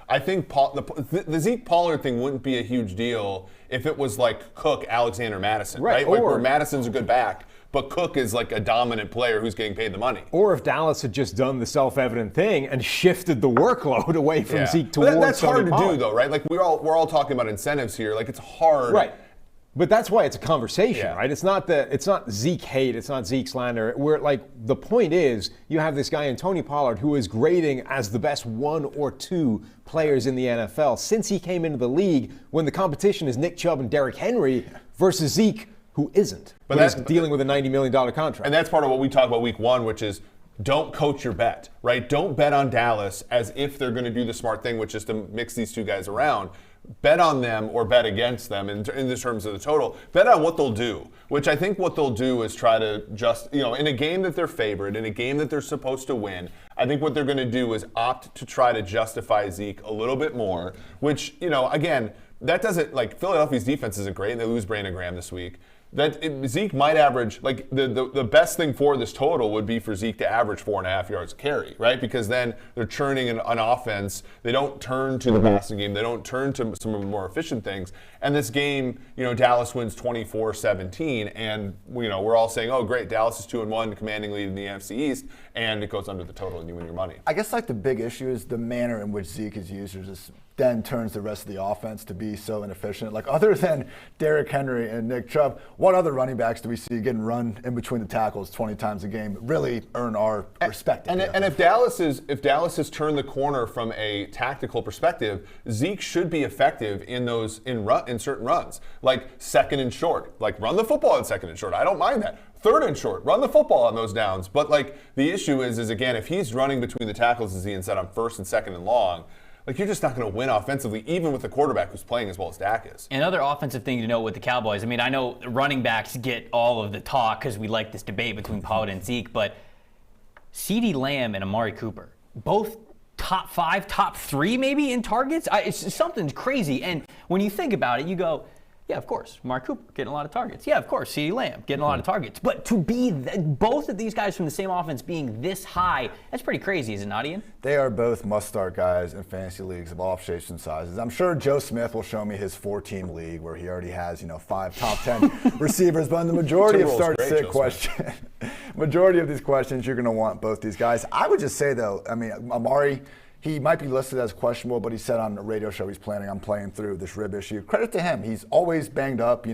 I think the Zeke Pollard thing wouldn't be a huge deal if it was like Cook, Alexander, Madison, right? Like where Madison's a good back, but Cook is like a dominant player who's getting paid the money. Or if Dallas had just done the self-evident thing and shifted the workload away from Zeke towards that's hard Pollard. to do, though, right? Like we're all talking about incentives here. Like, it's hard. Right. But that's why it's a conversation, right? It's not Zeke hate, it's not Zeke slander. Where, like, the point is, you have this guy in Tony Pollard who is grading as the best 1 or 2 players in the NFL since he came into the league, when the competition is Nick Chubb and Derrick Henry versus Zeke, who isn't. But that's dealing with a $90 million contract. And that's part of what we talk about week 1, which is don't coach your bet, right? Don't bet on Dallas as if they're going to do the smart thing, which is to mix these 2 guys around. Bet on them or bet against them in the terms of the total. Bet on what they'll do, which I think what they'll do is try to just, in a game that they're favored, in a game that they're supposed to win, I think what they're going to do is opt to try to justify Zeke a little bit more, which, again, that doesn't, like, Philadelphia's defense isn't great, and they lose Brandon Graham this week. Zeke might average, like, the best thing for this total would be for Zeke to average 4.5 yards a carry, right? Because then they're churning an offense. They don't turn to the passing game. They don't turn to some of the more efficient things. And this game, Dallas wins 24-17, and we're all saying, oh, great, Dallas is 2-1, commanding lead in the NFC East, and it goes under the total and you win your money. I guess, like, the big issue is the manner in which Zeke is used. Just then turns the rest of the offense to be so inefficient. Like, other than Derrick Henry and Nick Chubb, what other running backs do we see getting run in between the tackles 20 times a game really earn our respect? And if Dallas has turned the corner from a tactical perspective, Zeke should be effective in certain runs, like second and short. Like, run the football in second and short. I don't mind that. Third and short, run the football on those downs. But, like, the issue is again, if he's running between the tackles, as Ian said, on first and second and long, like, you're just not going to win offensively, even with the quarterback who's playing as well as Dak is. Another offensive thing to note with the Cowboys, I mean, I know running backs get all of the talk because we like this debate between Pollard and Zeke, but CeeDee Lamb and Amari Cooper, both top 5, top 3 maybe in targets? It's something crazy. And when you think about it, you go, yeah, of course, Amari Cooper getting a lot of targets. Yeah, of course, CeeDee Lamb getting a lot of targets. But to be both of these guys from the same offense being this high, that's pretty crazy, is it not, Ian? They are both must-start guys in fantasy leagues of all shapes and sizes. I'm sure Joe Smith will show me his 4-team league where he already has 5 top 10 receivers. But in the majority of start-sit questions, majority of these questions, you're going to want both these guys. I would just say, though, I mean, Amari, He might be listed as questionable, but he said on a radio show he's planning on playing through this rib issue. Credit to him. He's always banged up,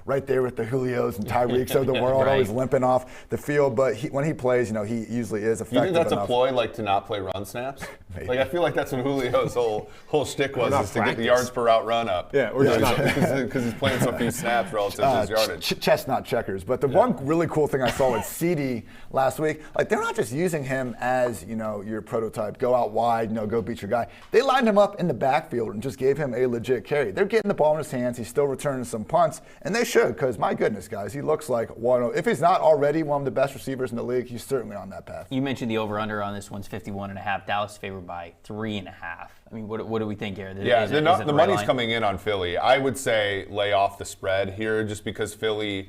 right there with the Julios and Tyreeks of the world, Right. always limping off the field. But when he plays, he usually is effective You think that's enough. a ploy, like to not play run snaps? Maybe. Like I feel like that's what Julio's whole shtick was, not is to get the practice. yards per route run up. Yeah, or just not. because he's playing so few snaps relative to his yardage. Chestnut checkers. But the one really cool thing I saw with CD last week, like they're not just using him as, your prototype, go out wide, go beat your guy. They lined him up in the backfield and just gave him a legit carry. They're getting the ball in his hands. He's still returning some punts, and they should, because my goodness, guys, he looks like if he's not already one of the best receivers in the league, he's certainly on that path. You mentioned the over-under on this one's 51.5. Dallas favored by 3.5. I mean, what do we think here? Yeah, Is it the right money's line? coming in on Philly. I would say lay off the spread here, just because Philly's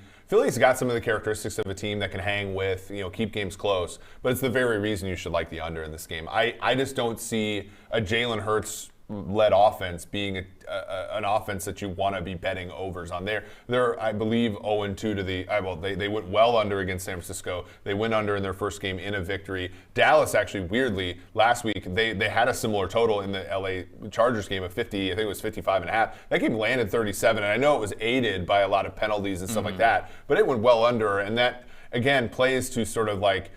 got some of the characteristics of a team that can hang with, keep games close. But it's the very reason you should like the under in this game. I just don't see a Jalen Hurts-led offense being an offense that you want to be betting overs on. They're I believe 0-2 to the they went well under against San Francisco. They went under in their first game in a victory. Dallas actually, weirdly, last week they had a similar total in the LA Chargers game of 50. I think it was 55.5. That game landed 37, and I know it was aided by a lot of penalties and stuff like that, but it went well under, and that again plays to sort of like,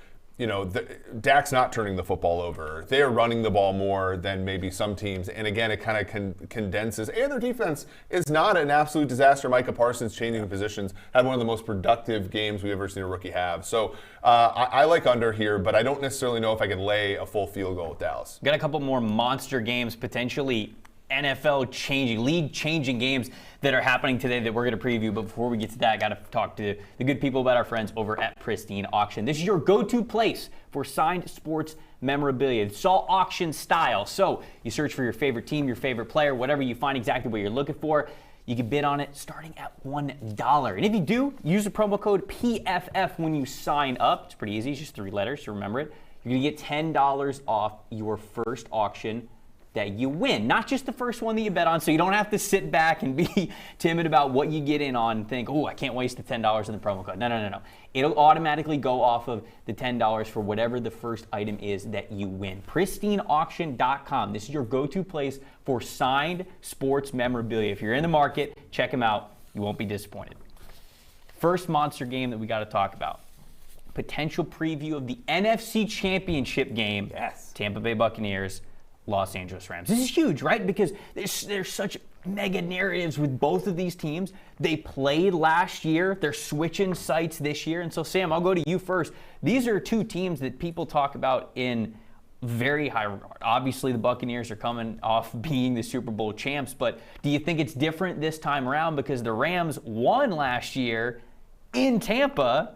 Dak's not turning the football over. They are running the ball more than maybe some teams. And again, it kind of condenses. And their defense is not an absolute disaster. Micah Parsons changing positions, had one of the most productive games we've ever seen a rookie have. So I like under here, but I don't necessarily know if I can lay a full field goal with Dallas. Got a couple more monster games, potentially NFL changing, league changing games that are happening today that we're going to preview. But before we get to that, I got to talk to the good people about our friends over at Pristine Auction. This is your go-to place for signed sports memorabilia. It's all auction style. So you search for your favorite team, your favorite player, whatever, you find exactly what you're looking for. You can bid on it starting at $1. And if you do, use the promo code PFF when you sign up. It's pretty easy. It's just 3 letters, so remember it. You're going to get $10 off your first auction that you win. Not just the first one that you bet on, so you don't have to sit back and be timid about what you get in on and think, oh, I can't waste the $10 in the promo code. No. It'll automatically go off of the $10 for whatever the first item is that you win. PristineAuction.com. This is your go-to place for signed sports memorabilia. If you're in the market, check them out. You won't be disappointed. First monster game that we got to talk about. Potential preview of the NFC Championship game. Yes. Tampa Bay Buccaneers, Los Angeles Rams. This is huge, right? Because there's such mega narratives with both of these teams. They played last year. They're switching sites this year. And so, Sam, I'll go to you first. These are two teams that people talk about in very high regard. Obviously, the Buccaneers are coming off being the Super Bowl champs, but do you think it's different this time around because the Rams won last year in Tampa?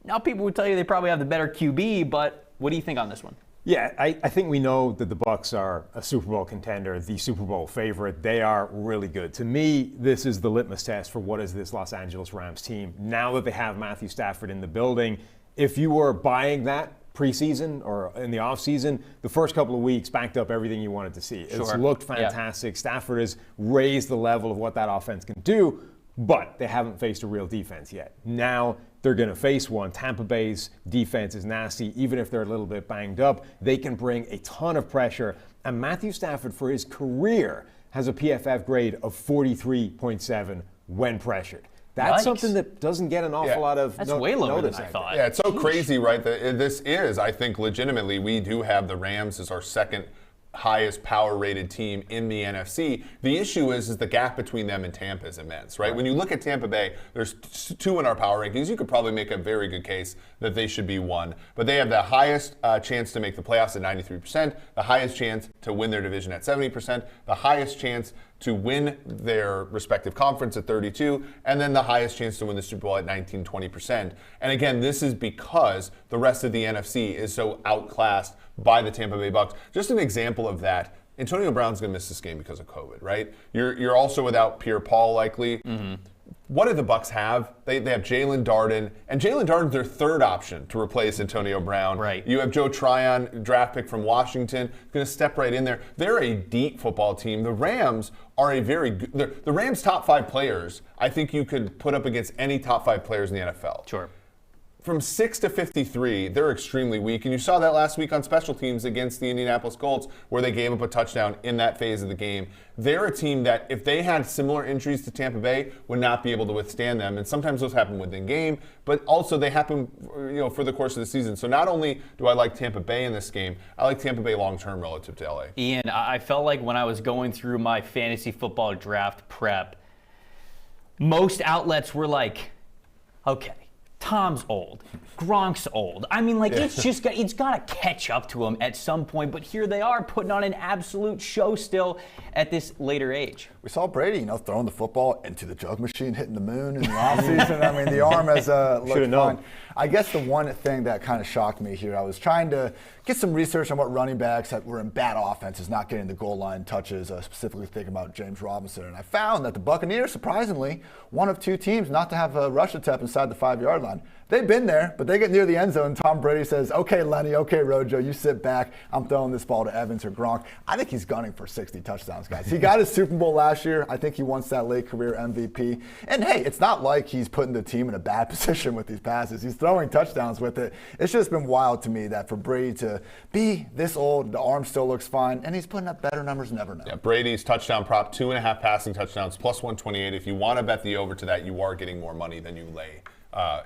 Now, people would tell you they probably have the better QB, but what do you think on this one? Yeah, I think we know that the Bucs are a Super Bowl contender, the Super Bowl favorite. They are really good. To me, this is the litmus test for what is this Los Angeles Rams team. Now that they have Matthew Stafford in the building, if you were buying that preseason or in the offseason, the first couple of weeks backed up everything you wanted to see. It's looked fantastic. Yeah. Stafford has raised the level of what that offense can do, but they haven't faced a real defense yet. Now they're going to face one. Tampa Bay's defense is nasty. Even if they're a little bit banged up, they can bring a ton of pressure. And Matthew Stafford, for his career, has a PFF grade of 43.7 when pressured. That's something that doesn't get an awful lot of That's way lower notice, than I thought. Yeah, it's so crazy, right? That this is, I think, legitimately, we do have the Rams as our second highest power rated team in the NFC. The issue is the gap between them and Tampa is immense, right? When you look at Tampa Bay, there's 2 in our power rankings. You could probably make a very good case that they should be 1. But they have the highest chance to make the playoffs at 93%, the highest chance to win their division at 70%, the highest chance to win their respective conference at 32%, and then the highest chance to win the Super Bowl at 19-20%. And again, this is because the rest of the NFC is so outclassed by the Tampa Bay Bucs. Just an example of that, Antonio Brown's going to miss this game because of COVID, right? You're also without Pierre-Paul likely. Mm-hmm. What do the Bucs have? They have Jalen Darden, and Jalen Darden's their third option to replace Antonio Brown. Right. You have Joe Tryon, draft pick from Washington, going to step right in there. They're a deep football team. The Rams are a very good. The Rams' top 5 players, I think you could put up against any top 5 players in the NFL. Sure. from 6 to 53, they're extremely weak. And you saw that last week on special teams against the Indianapolis Colts, where they gave up a touchdown in that phase of the game. They're a team that, if they had similar injuries to Tampa Bay, would not be able to withstand them. And sometimes those happen within game, but also they happen, for the course of the season. So not only do I like Tampa Bay in this game, I like Tampa Bay long-term relative to LA. Ian, I felt like when I was going through my fantasy football draft prep, most outlets were like, okay, Tom's old. Gronk's old. I mean, it's got to catch up to him at some point, but here they are putting on an absolute show still at this later age. We saw Brady, throwing the football into the jug machine, hitting the moon in the offseason. I mean, the arm has looked fine. I guess the one thing that kind of shocked me here, I was trying to get some research on what running backs that were in bad offenses, not getting the goal line touches, specifically thinking about James Robinson. And I found that the Buccaneers, surprisingly, one of two teams not to have a rush attempt inside the 5-yard line. They've been there, but they get near the end zone. Tom Brady says, okay, Lenny, okay, Rojo, you sit back. I'm throwing this ball to Evans or Gronk. I think he's gunning for 60 touchdowns, guys. He got his Super Bowl last year. I think he wants that late career MVP. And, hey, it's not like he's putting the team in a bad position with these passes. He's throwing touchdowns with it. It's just been wild to me that for Brady to be this old, the arm still looks fine, and he's putting up better numbers than ever now. Yeah, Brady's touchdown prop, 2.5 passing touchdowns, plus 128. If you want to bet the over to that, you are getting more money than you lay.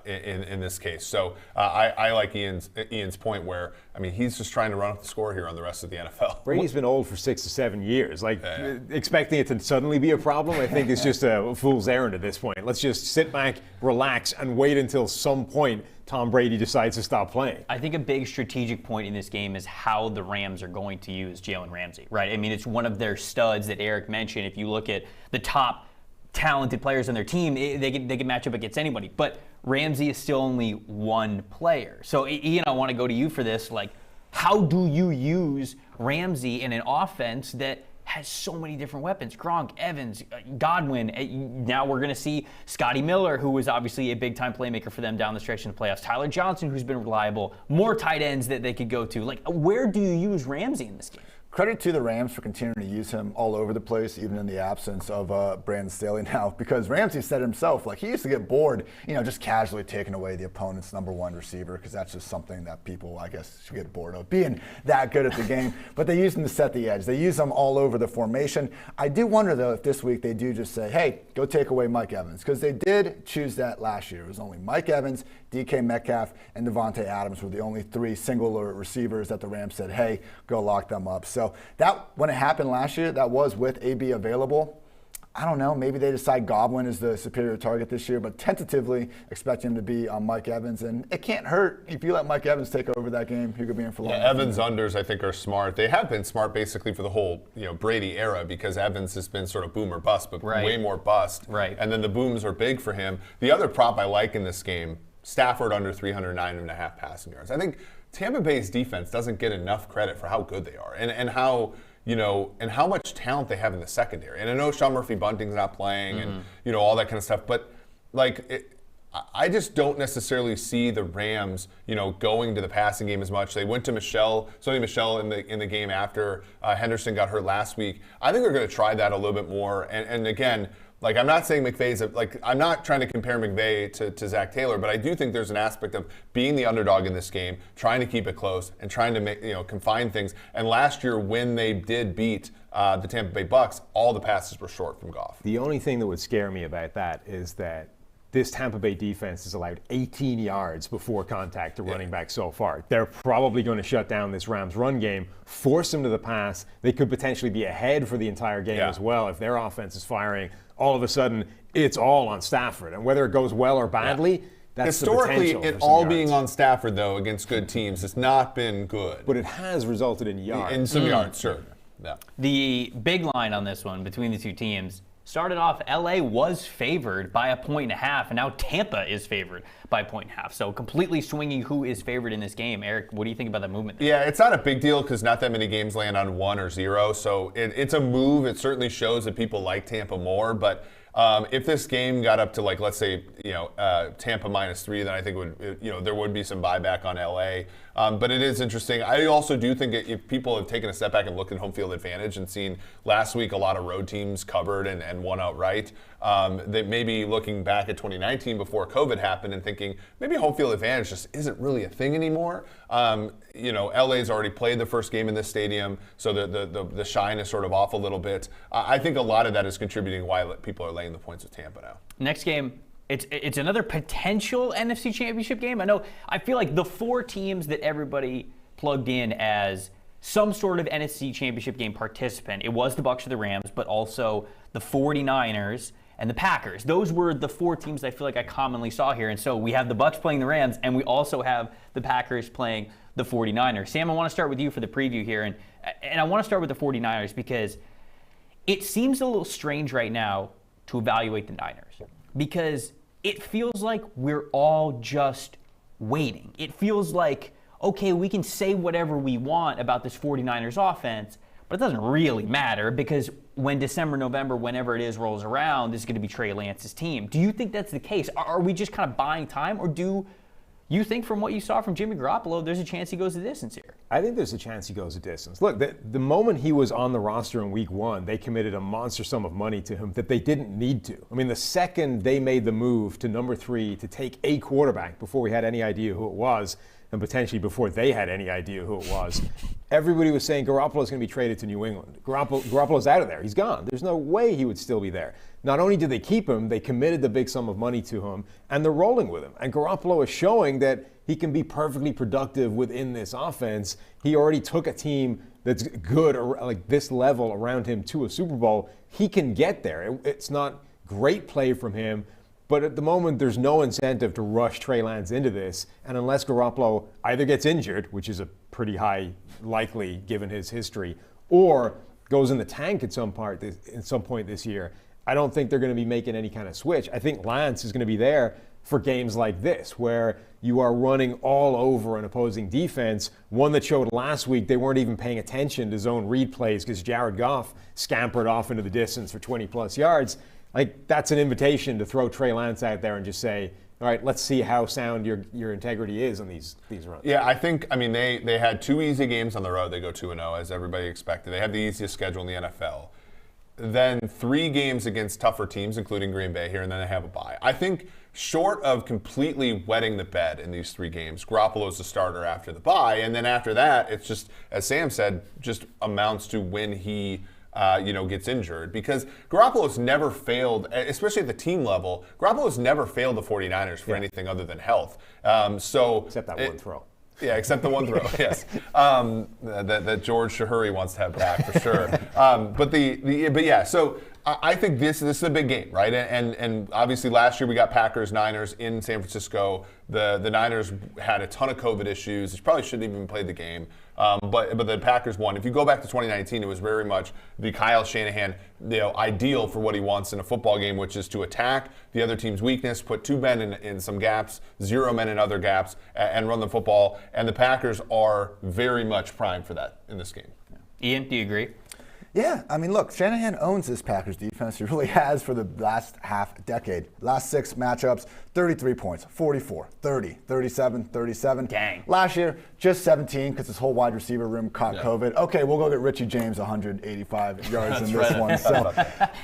In this case. So I like Ian's point where, he's just trying to run up the score here on the rest of the NFL. Brady's been old for 6 to 7 years. Expecting it to suddenly be a problem, I think is just a fool's errand at this point. Let's just sit back, relax, and wait until some point Tom Brady decides to stop playing. I think a big strategic point in this game is how the Rams are going to use Jalen Ramsey, right? It's one of their studs that Eric mentioned. If you look at the top talented players on their team, they can match up against anybody. But Ramsey is still only one player. So, Ian, I want to go to you for this. How do you use Ramsey in an offense that has so many different weapons? Gronk, Evans, Godwin. Now we're going to see Scotty Miller, who was obviously a big-time playmaker for them down the stretch in the playoffs. Tyler Johnson, who's been reliable. More tight ends that they could go to. Where do you use Ramsey in this game? Credit to the Rams for continuing to use him all over the place, even in the absence of Brandon Staley now, because Ramsey said himself, he used to get bored, just casually taking away the opponent's number one receiver, because that's just something that people, I guess, should get bored of, being that good at the game. But they use him to set the edge. They use him all over the formation. I do wonder, though, if this week they do just say, hey, go take away Mike Evans, because they did choose that last year. It was only Mike Evans, DK Metcalf, and Devante Adams were the only 3 singular receivers that the Rams said, hey, go lock them up. So that, when it happened last year, that was with AB available. I don't know, maybe they decide Godwin is the superior target this year, but tentatively expect him to be on Mike Evans. And it can't hurt if you let Mike Evans take over that game. He could be in for long. Yeah, Evans unders, I think, are smart. They have been smart basically for the whole Brady era, because Evans has been sort of boom or bust, but way more bust. Right. And then the booms are big for him. The other prop I like in this game, Stafford under 309.5 passing yards. I think Tampa Bay's defense doesn't get enough credit for how good they are and how and how much talent they have in the secondary. And I know Sean Murphy-Bunting's not playing and all that kind of stuff, but I just don't necessarily see the Rams, going to the passing game as much. They went to Sony Michel in the game after Henderson got hurt last week. I think they're going to try that a little bit more. And again, I'm not saying McVay's I'm not trying to compare McVay to Zach Taylor, but I do think there's an aspect of being the underdog in this game, trying to keep it close and trying to make, confine things. And last year when they did beat the Tampa Bay Bucks, all the passes were short from Goff. The only thing that would scare me about that is that this Tampa Bay defense has allowed 18 yards before contact to running back so far. They're probably going to shut down this Rams run game, force them to the pass. They could potentially be ahead for the entire game as well if their offense is firing. All of a sudden, it's all on Stafford. And whether it goes well or badly, that's historically, the potential it all being on Stafford, though, against good teams has not been good. But it has resulted in yards. In some yards, sure. Yeah. The big line on this one between the two teams started off, LA was favored by 1.5, and now Tampa is favored by 1.5. So completely swinging who is favored in this game. Eric, what do you think about that movement there? Yeah, it's not a big deal because not that many games land on 1 or 0. So it's a move. It certainly shows that people like Tampa more. But If this game got up to let's say, Tampa -3, then I think there would be some buyback on LA. But it is interesting. I also do think if people have taken a step back and looked at home field advantage and seen last week a lot of road teams covered and won outright, that maybe looking back at 2019 before COVID happened and thinking maybe home field advantage just isn't really a thing anymore. LA's already played the first game in this stadium, so the shine is sort of off a little bit. I think a lot of that is contributing why people are laying the points with Tampa now. Next game, it's another potential NFC Championship game. I feel like the 4 teams that everybody plugged in as some sort of NFC Championship game participant, it was the Bucs or the Rams, but also the 49ers and the Packers. Those were the 4 teams I feel like I commonly saw here. And so we have the Bucs playing the Rams, and we also have the Packers playing the 49ers. Sam, I want to start with you for the preview here. And I want to start with the 49ers because it seems a little strange right now to evaluate the Niners because it feels like we're all just waiting. It feels like, okay, we can say whatever we want about this 49ers offense, but it doesn't really matter because when December, November, whenever it is rolls around, this is going to be Trey Lance's team. Do you think that's the case? Are we just kind of buying time, or do you think from what you saw from Jimmy Garoppolo, there's a chance he goes the distance here? I think there's a chance he goes the distance. Look, the moment he was on the roster in week 1, they committed a monster sum of money to him that they didn't need to. I mean, the second they made the move to number 3 to take a quarterback before we had any idea who it was, and potentially before they had any idea who it was, everybody was saying Garoppolo's going to be traded to New England. Garoppolo's out of there. He's gone. There's no way he would still be there. Not only did they keep him, they committed the big sum of money to him, and they're rolling with him. And Garoppolo is showing that he can be perfectly productive within this offense. He already took a team that's good, or like this level around him, to a Super Bowl. He can get there. It's not great play from him, but at the moment, there's no incentive to rush Trey Lance into this. And unless Garoppolo either gets injured, which is a pretty high likely given his history, or goes in the tank at some point this year, I don't think they're going to be making any kind of switch. I think Lance is going to be there for games like this, where you are running all over an opposing defense. One that showed last week they weren't even paying attention to zone read plays because Jared Goff scampered off into the distance for 20-plus yards. Like, that's an invitation to throw Trey Lance out there and just say, all right, let's see how sound your integrity is on these runs. Yeah, they had 2 easy games on the road. They go 2-0, as everybody expected. They have the easiest schedule in the NFL. Then 3 games against tougher teams, including Green Bay here, and then they have a bye. I think short of completely wetting the bed in these 3 games, Garoppolo's the starter after the bye, and then after that, it's just, as Sam said, just amounts to when he gets injured, because Garoppolo's never failed, especially at the team level. Garoppolo's never failed the 49ers for anything other than health. Except that one throw. Yeah, except the one throw, yes. That George Shahuri wants to have back for sure. So I think this is a big game, right? And obviously last year we got Packers-Niners in San Francisco. The Niners had a ton of COVID issues. They probably shouldn't even played the game. But the Packers won. If you go back to 2019, it was very much the Kyle Shanahan, ideal for what he wants in a football game, which is to attack the other team's weakness, put 2 men in some gaps, 0 men in other gaps, and run the football. And the Packers are very much primed for that in this game. Ian, do you agree? Yeah, I mean, look, Shanahan owns this Packers defense. He really has for the last half decade. Last 6 matchups, 33 points, 44, 30, 37, 37. Dang. Last year, just 17 because his whole wide receiver room caught COVID. Okay, we'll go get Richie James 185 yards in this one. So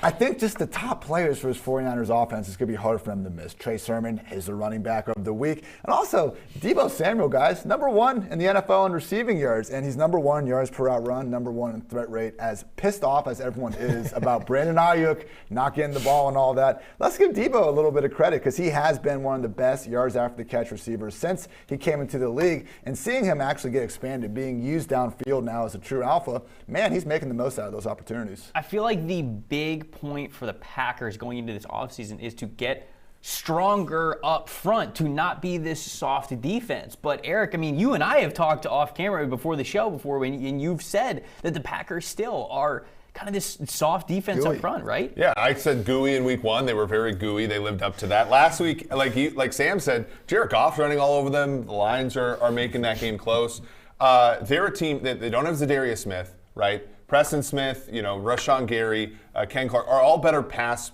I think just the top players for his 49ers offense is going to be hard for them to miss. Trey Sermon is the running back of the week. And also, Deebo Samuel, guys, number 1 in the NFL in receiving yards. And he's number 1 in yards per out run, number 1 in threat rate. As pissed off as everyone is about Brandon Ayuk not getting the ball and all that, let's give Deebo a little bit of credit because he has been one of the best yards after the catch receivers since he came into the league. And seeing him actually get expanded, being used downfield now as a true alpha, man, he's making the most out of those opportunities. I feel like the big point for the Packers going into this offseason is to get stronger up front, to not be this soft defense. But Eric, I mean, you and I have talked off camera before the show and you've said that the Packers still are kind of this soft defense up front, right? Yeah, I said gooey in week 1. They were very gooey. They lived up to that. Last week, like Sam said, Jared Goff's running all over them. The Lions are making that game close. They're a team that they don't have Zadarius Smith, right? Preston Smith, Rashawn Gary, Ken Clark are all better pass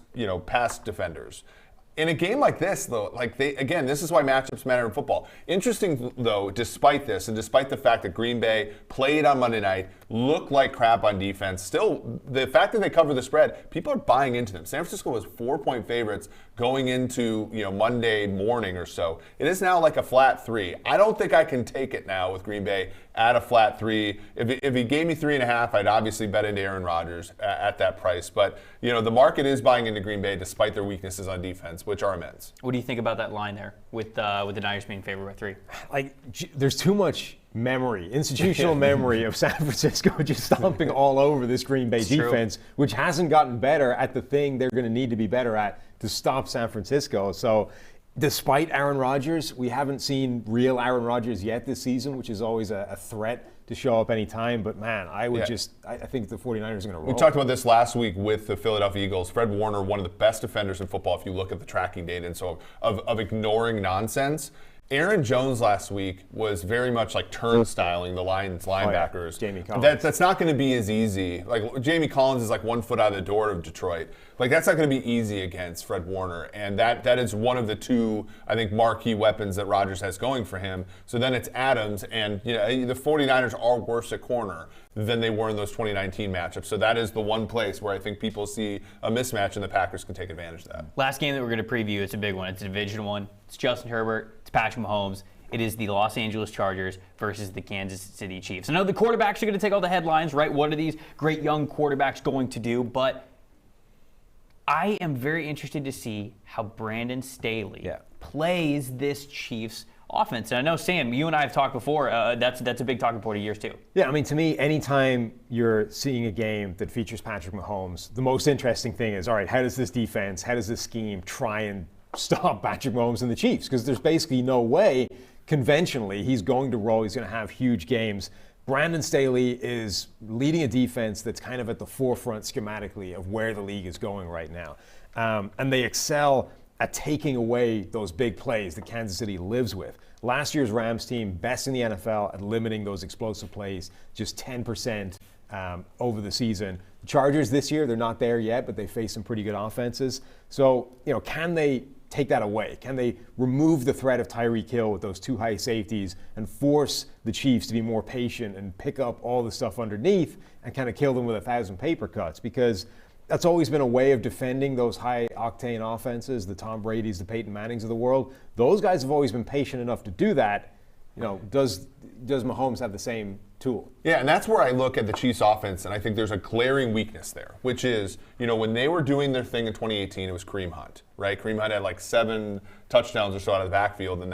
defenders. In a game like this, though, this is why matchups matter in football. Interesting, though, despite this, and despite the fact that Green Bay played on Monday night, looked like crap on defense, still, the fact that they cover the spread, people are buying into them. San Francisco was 4-point favorites going into Monday morning or so. It is now like a flat 3. I don't think I can take it now with Green Bay at a flat 3. If he gave me 3.5, I'd obviously bet into Aaron Rodgers at that price. But the market is buying into Green Bay despite their weaknesses on defense, which are immense. What do you think about that line there with the Niners being favored by 3? There's too much institutional memory of San Francisco just stomping all over this Green Bay defense, which hasn't gotten better at the thing they're going to need to be better at to stop San Francisco. So despite Aaron Rodgers, we haven't seen real Aaron Rodgers yet this season, which is always a threat to show up anytime. But man, I think the 49ers are going to roll. We talked about this last week with the Philadelphia Eagles. Fred Warner, one of the best defenders in football if you look at the tracking data, and so of ignoring nonsense. Aaron Jones last week was very much like turnstiling the Lions linebackers. Jamie Collins. That's not going to be as easy. Like Jamie Collins is like 1 foot out of the door of Detroit. Like that's not going to be easy against Fred Warner, and that is one of the 2 I think marquee weapons that Rodgers has going for him. So then it's Adams, and the 49ers are worse at corner than they were in those 2019 matchups. So that is the one place where I think people see a mismatch, and the Packers can take advantage of that. Last game that we're going to preview, it's a big one. It's a division one. It's Justin Herbert. It's Patrick Mahomes. It is the Los Angeles Chargers versus the Kansas City Chiefs. I know the quarterbacks are going to take all the headlines, right? What are these great young quarterbacks going to do? But I am very interested to see how Brandon Staley plays this Chiefs offense. And I know, Sam, you and I have talked before. That's a big talking point of yours, too. Yeah, I mean, to me, anytime you're seeing a game that features Patrick Mahomes, the most interesting thing is, all right, how does this defense, how does this scheme try and stop Patrick Mahomes and the Chiefs? Because there's basically no way, conventionally, he's going to roll. He's going to have huge games. Brandon Staley is leading a defense that's kind of at the forefront schematically of where the league is going right now. And they excel at taking away those big plays that Kansas City lives with. Last year's Rams team, best in the NFL at limiting those explosive plays, just 10% over the season. The Chargers this year, they're not there yet, but they face some pretty good offenses. So, can they take that away? Can they remove the threat of Tyreek Hill with those 2 high safeties and force the Chiefs to be more patient and pick up all the stuff underneath and kind of kill them with 1,000 paper cuts? Because that's always been a way of defending those high-octane offenses, the Tom Brady's, the Peyton Mannings of the world. Those guys have always been patient enough to do that. Does Mahomes have the same tool? Yeah, and that's where I look at the Chiefs offense, and I think there's a glaring weakness there, which is, when they were doing their thing in 2018, it was Kareem Hunt, right? Kareem Hunt had like 7 touchdowns or so out of the backfield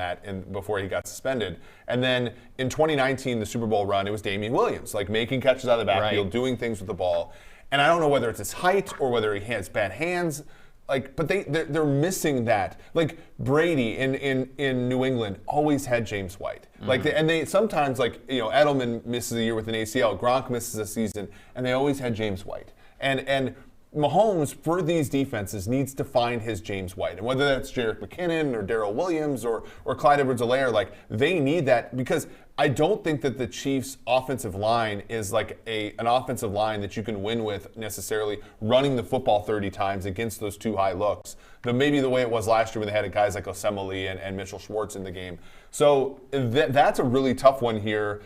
before he got suspended. And then in 2019, the Super Bowl run, it was Damian Williams, like making catches out of the backfield, doing things with the ball. And I don't know whether it's his height or whether he has bad hands. But they're missing that. Like Brady in New England always had James White. And they sometimes Edelman misses a year with an ACL, Gronk misses a season, and they always had James White. And Mahomes, for these defenses, needs to find his James White. And whether that's Jerick McKinnon or Darrell Williams or Clyde Edwards-Helaire, they need that, because I don't think that the Chiefs' offensive line is like an offensive line that you can win with necessarily running the football 30 times against those 2 high looks. Maybe the way it was last year when they had guys like Osemele and Mitchell Schwartz in the game. So that's a really tough one here.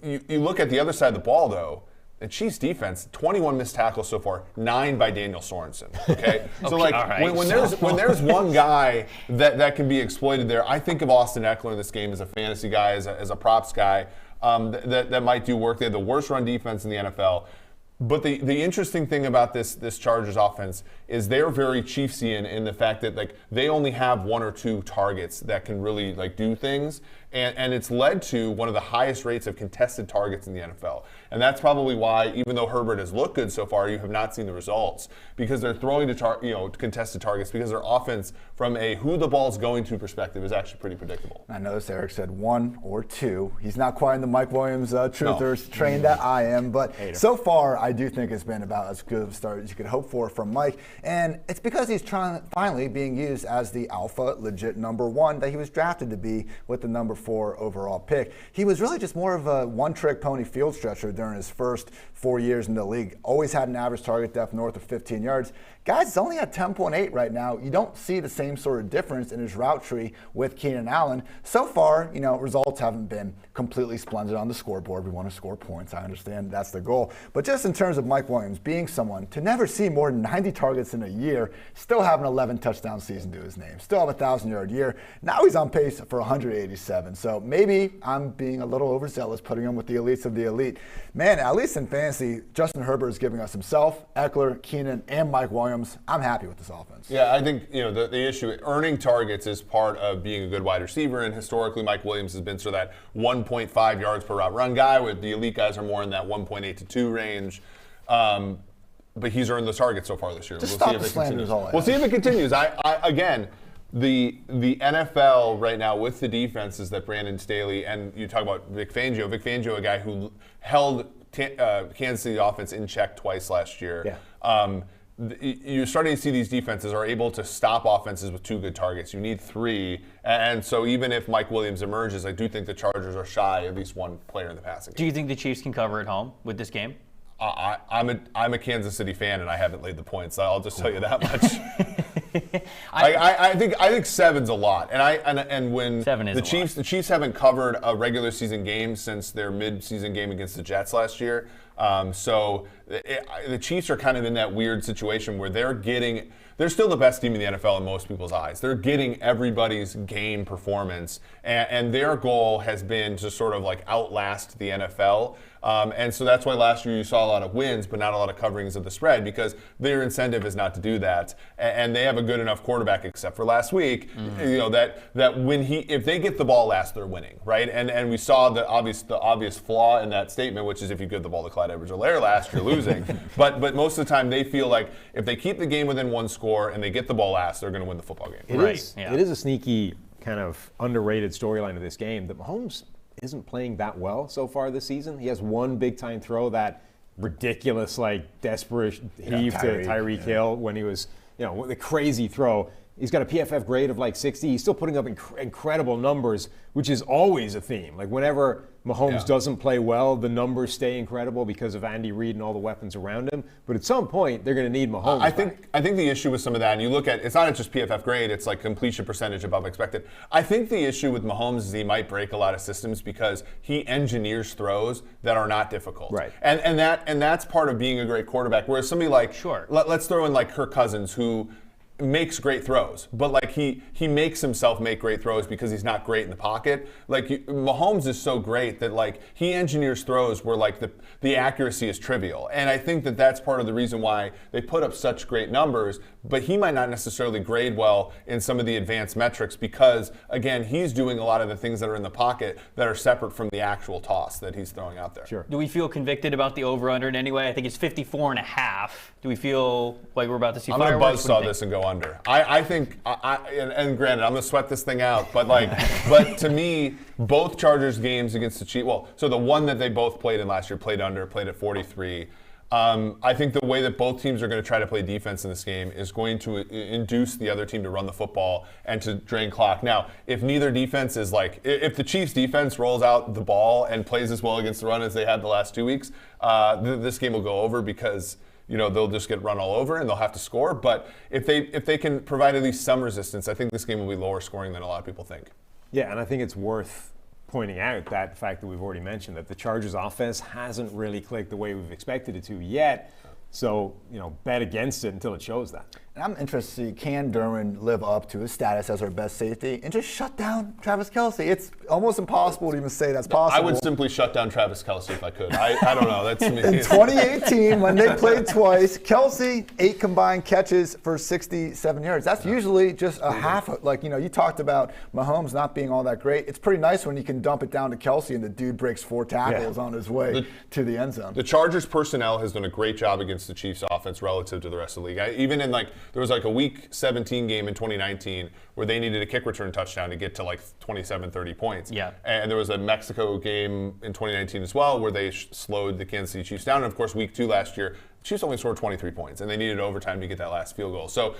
You look at the other side of the ball, though. The Chiefs defense, 21 missed tackles so far, 9 by Daniel Sorensen. Okay, so when there's one guy that can be exploited there, I think of Austin Eckler in this game as a fantasy guy, as a props guy that might do work. They have the worst run defense in the NFL. But the interesting thing about this Chargers offense is they're very Chiefsian in the fact that they only have 1 or 2 targets that can really do things, and it's led to one of the highest rates of contested targets in the NFL. And that's probably why, even though Herbert has looked good so far, you have not seen the results, because they're throwing to contested targets, because their offense, from a who the ball's going to perspective, is actually pretty predictable. I noticed Eric said 1 or 2. He's not quite in the Mike Williams truthers train that I am, but so far I do think it's been about as good of a start as you could hope for from Mike. And it's because he's finally being used as the alpha, legit number 1 that he was drafted to be with the number 4 overall pick. He was really just more of a one-trick pony field stretcher during his first 4 years in the league. Always had an average target depth north of 15 yards. Guys, it's only at 10.8 right now. You don't see the same sort of difference in his route tree with Keenan Allen. So far, results haven't been completely splendid on the scoreboard. We want to score points. I understand that's the goal. But just in terms of Mike Williams being someone to never see more than 90 targets in a year, still have an 11 touchdown season to his name, still have a 1,000-yard year. Now he's on pace for 187. So maybe I'm being a little overzealous putting him with the elites of the elite. Man, at least in fantasy, Justin Herbert is giving us himself, Eckler, Keenan, and Mike Williams. I'm happy with this offense. Yeah, I think the issue, earning targets is part of being a good wide receiver, and historically Mike Williams has been sort of that 1.5 yards per route run guy, with the elite guys are more in that 1.8 to 2 range. But he's earned the target so far this year. Just stop the slander is all I ask. We'll see if it continues. Again, the NFL right now with the defenses that Brandon Staley, and you talk about Vic Fangio, a guy who held Kansas City offense in check twice last year. Yeah. You're starting to see these defenses are able to stop offenses with 2 good targets. You need 3. And so even if Mike Williams emerges, I do think the Chargers are shy at least one player in the passing game. Do you think the Chiefs can cover at home with this game? I'm a Kansas City fan, and I haven't laid the points. I'll just tell you that much. I think 7's a lot, and when 7 is the Chiefs haven't covered a regular season game since their mid-season game against the Jets last year. So the Chiefs are kind of in that weird situation where they're still the best team in the NFL in most people's eyes. They're getting everybody's game performance, and their goal has been to sort of like outlast the NFL. And so that's why last year you saw a lot of wins, but not a lot of coverings of the spread, because their incentive is not to do that. And they have a good enough quarterback, except for last week, that when if they get the ball last, they're winning, right? And we saw the obvious flaw in that statement, which is if you give the ball to Clyde Edwards-Helaire last, you're losing. but most of the time they feel like if they keep the game within 1 score and they get the ball last, they're going to win the football game. It is a sneaky kind of underrated storyline of this game that Mahomes isn't playing that well so far this season. He has one big-time throw, that ridiculous, desperate heave to Tyreek Hill when he was, the crazy throw. He's got a PFF grade of 60. He's still putting up incredible numbers, which is always a theme. Whenever Mahomes doesn't play well, the numbers stay incredible because of Andy Reid and all the weapons around him. But at some point, they're going to need Mahomes. I think the issue with some of that, and you look at, it's not just PFF grade, it's completion percentage above expected. I think the issue with Mahomes is he might break a lot of systems because he engineers throws that are not difficult. Right. And that's part of being a great quarterback. Whereas somebody let's throw in Kirk Cousins, who makes great throws, but he makes himself make great throws because he's not great in the pocket. Mahomes is so great that he engineers throws where the accuracy is trivial, and I think that that's part of the reason why they put up such great numbers. But he might not necessarily grade well in some of the advanced metrics because, again, he's doing a lot of the things that are in the pocket that are separate from the actual toss that he's throwing out there. Sure. Do we feel convicted about the over/under in any way? I think it's 54.5. Do we feel like we're about to see fireworks? I'm going to buzzsaw this and go under. I think, and granted, I'm going to sweat this thing out, but but to me, both Chargers games against the Chiefs, so the one that they both played in last year played under, played at 43. I think the way that both teams are going to try to play defense in this game is going to induce the other team to run the football and to drain clock. Now, if neither defense is if the Chiefs defense rolls out the ball and plays as well against the run as they had the last 2 weeks, this game will go over because they'll just get run all over and they'll have to score. But if they can provide at least some resistance, I think this game will be lower scoring than a lot of people think. Yeah, and I think it's worth pointing out that fact that we've already mentioned, that the Chargers offense hasn't really clicked the way we've expected it to yet. So, bet against it until it shows that. And I'm interested to see, can Derwin live up to his status as our best safety and just shut down Travis Kelce? It's almost impossible to even say that's possible. I would simply shut down Travis Kelce if I could. I don't know. That's me. In 2018, when they played twice, Kelce, 8 combined catches for 67 yards. That's usually just a half. You talked about Mahomes not being all that great. It's pretty nice when you can dump it down to Kelce and the dude breaks 4 tackles on his way to the end zone. The Chargers personnel has done a great job against the Chiefs offense relative to the rest of the league. Even in there was a week 17 game in 2019 where they needed a kick return touchdown to get to 27, 30 points. Yeah. And there was a Mexico game in 2019 as well where they slowed the Kansas City Chiefs down. And of course, week 2 last year, the Chiefs only scored 23 points and they needed overtime to get that last field goal. So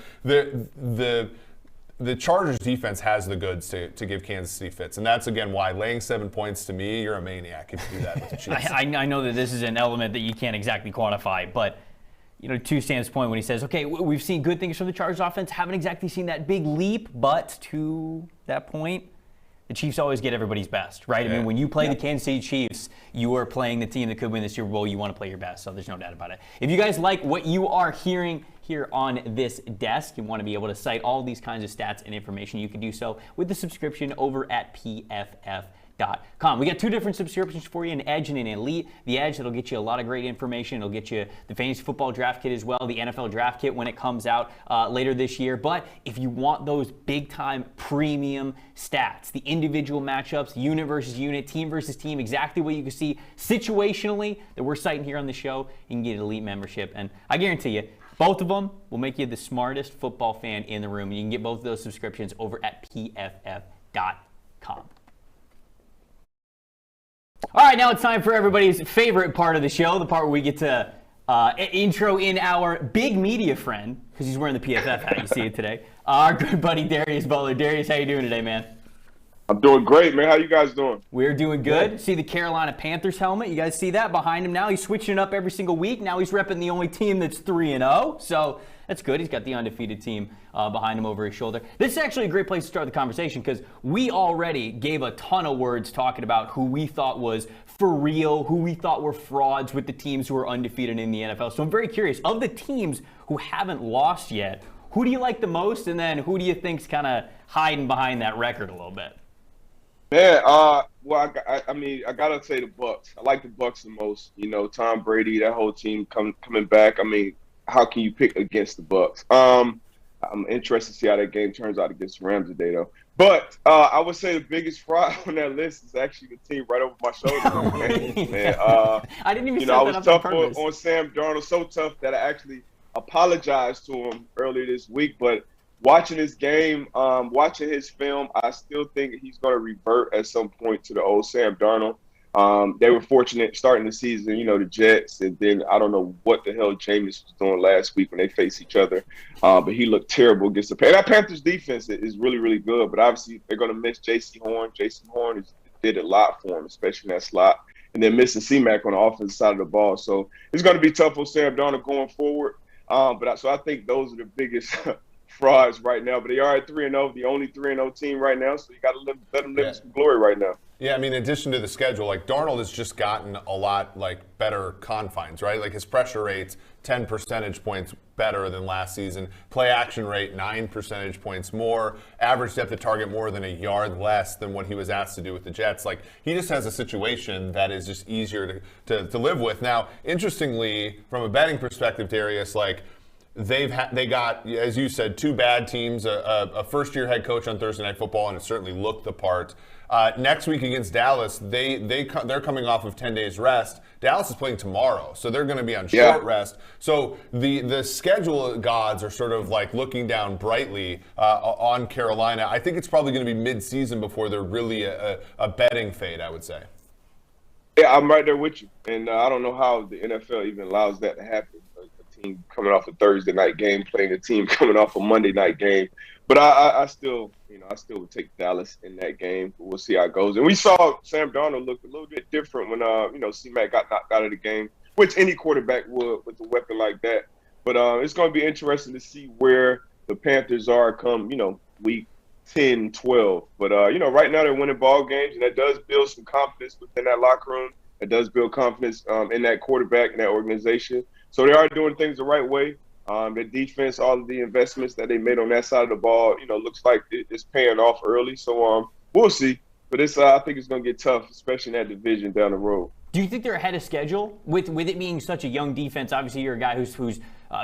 the Chargers defense has the goods to give Kansas City fits. And that's, again, why laying 7 points, to me, you're a maniac if you do that with the Chiefs. I know that this is an element that you can't exactly quantify, but to Sam's point when he says, okay, we've seen good things from the Chargers offense, haven't exactly seen that big leap, but to that point, the Chiefs always get everybody's best, right? Yeah. I mean, when you play the Kansas City Chiefs, you are playing the team that could win the Super Bowl. You want to play your best, so there's no doubt about it. If you guys like what you are hearing here on this desk and want to be able to cite all these kinds of stats and information, you can do so with the subscription over at PFF.com. We got 2 different subscriptions for you, an Edge and an Elite. The Edge, it'll get you a lot of great information. It'll get you the Fantasy Football Draft Kit as well, the NFL Draft Kit when it comes out later this year. But if you want those big-time premium stats, the individual matchups, unit versus unit, team versus team, exactly what you can see situationally that we're citing here on the show, you can get an Elite membership. And I guarantee you, both of them will make you the smartest football fan in the room. You can get both of those subscriptions over at PFF.com. All right, now it's time for everybody's favorite part of the show, the part where we get to intro in our big media friend, because he's wearing the PFF hat. You see it today. Our good buddy Darius Butler. Darius, how you doing today, man? I'm doing great, man. How you guys doing? We're doing good. See the Carolina Panthers helmet? You guys see that behind him now? He's switching it up every single week. Now he's repping the only team that's 3-0. So that's good. He's got the undefeated team behind him over his shoulder. This is actually a great place to start the conversation because we already gave a ton of words talking about who we thought was for real, who we thought were frauds with the teams who are undefeated in the NFL. So I'm very curious, of the teams who haven't lost yet, who do you like the most, and then who do you think's kind of hiding behind that record a little bit? Man, well, I mean, I gotta say the Bucs. I like the Bucs the most. Tom Brady, that whole team coming back. I mean, how can you pick against the Bucs? I'm interested to see how that game turns out against the Rams today, though. But I would say the biggest fraud on that list is actually the team right over my shoulder. Man. I didn't even. I was tough on Sam Darnold, so tough that I actually apologized to him earlier this week, but. Watching this game, watching his film, I still think he's going to revert at some point to the old Sam Darnold. They were fortunate starting the season, the Jets, and then I don't know what the hell Jameis was doing last week when they faced each other, but he looked terrible against the Panthers. That Panthers defense is really, really good, but obviously they're going to miss J.C. Horn. J.C. Horn did a lot for him, especially in that slot, and then missing C-Mac on the offensive side of the ball. So it's going to be tough for Sam Darnold going forward. So I think those are the biggest frauds right now, but they are at 3-0, the only 3-0 team right now, so you got to let them live in some glory right now. Yeah, I mean, in addition to the schedule, Darnold has just gotten a lot, better confines, right? His pressure rate's 10 percentage points better than last season. Play action rate, 9 percentage points more. Average depth of target more than a yard less than what he was asked to do with the Jets. He just has a situation that is just easier to live with. Now, interestingly, from a betting perspective, Darius, they got, as you said, 2 bad teams, a first-year head coach on Thursday Night Football, and it certainly looked the part. Next week against Dallas, they're coming off of 10 days rest. Dallas is playing tomorrow, so they're going to be on short rest. So the schedule gods are sort of looking down brightly on Carolina. I think it's probably going to be mid-season before they're really a betting fade, I would say. Yeah, I'm right there with you, and I don't know how the NFL even allows that to happen. Team coming off a Thursday night game, playing a team coming off a Monday night game. But I still would take Dallas in that game. We'll see how it goes. And we saw Sam Darnold look a little bit different when, C-Mac got knocked out of the game, which any quarterback would with a weapon like that. But it's going to be interesting to see where the Panthers are come, week 10, 12. But, right now they're winning ball games, and that does build some confidence within that locker room. It does build confidence in that quarterback and that organization. So they are doing things the right way. Their defense, all of the investments that they made on that side of the ball, looks like it's paying off early. So we'll see. But I think it's going to get tough, especially in that division down the road. Do you think they're ahead of schedule with it being such a young defense? Obviously, you're a guy who's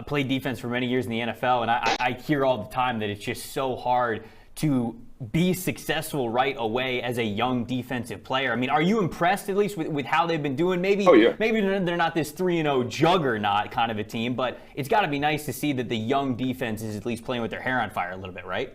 played defense for many years in the NFL, and I hear all the time that it's just so hard to be successful right away as a young defensive player. I mean, are you impressed at least with how they've been doing? Maybe they're not this 3-0 juggernaut kind of a team, but it's got to be nice to see that the young defense is at least playing with their hair on fire a little bit, right?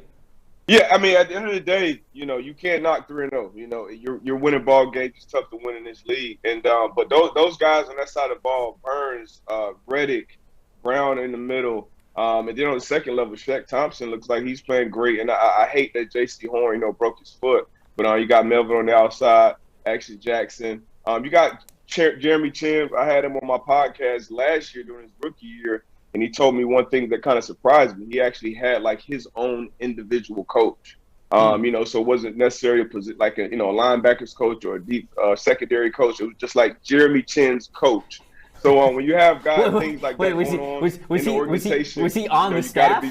Yeah, I mean, at the end of the day, you can't knock 3-0. You're winning ball games. It's tough to win in this league. And but those guys on that side of the ball, Burns, Reddick, Brown in the middle, And then on the second level, Shaq Thompson looks like he's playing great. And I hate that J.C. Horn, broke his foot. But you got Melvin on the outside, Action Jackson. You got Jeremy Chin. I had him on my podcast last year during his rookie year, and he told me one thing that kind of surprised me. He actually had like his own individual coach. So it wasn't necessarily like a linebacker's coach or a deep secondary coach. It was just like Jeremy Chin's coach. So when you have guys things like that going on in the organization, was he on the staff?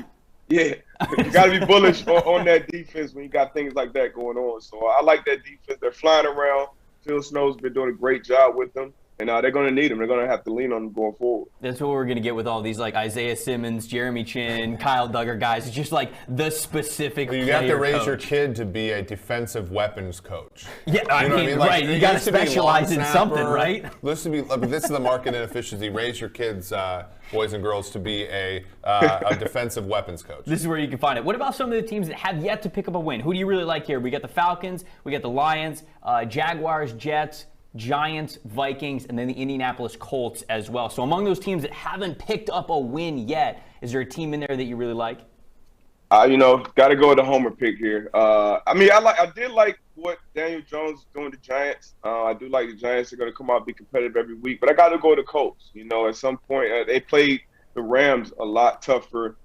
You got to be bullish on that defense when you got things like that going on. So I like that defense. They're flying around. Phil Snow's been doing a great job with them. And they're going to need them. They're going to have to lean on them going forward. That's what we're going to get with all these, like Isaiah Simmons, Jeremy Chin, Kyle Duggar guys. It's just like the specific You have to raise your kid to be a defensive weapons coach. Yeah, I mean, right. You got to specialize in something, right? This is the market inefficiency. Raise your kids, boys and girls, to be a defensive weapons coach. This is where you can find it. What about some of the teams that have yet to pick up a win? Who do you really like here? We got the Falcons, we got the Lions, Jaguars, Jets, Giants, Vikings, and then the Indianapolis Colts as well. So among those teams that haven't picked up a win yet, is there a team in there that you really like? Got to go with the homer pick here. I did like what Daniel Jones is doing to the Giants. I do like the Giants. They're going to come out and be competitive every week. But I got to go with the Colts. At some point, they played the Rams a lot tougher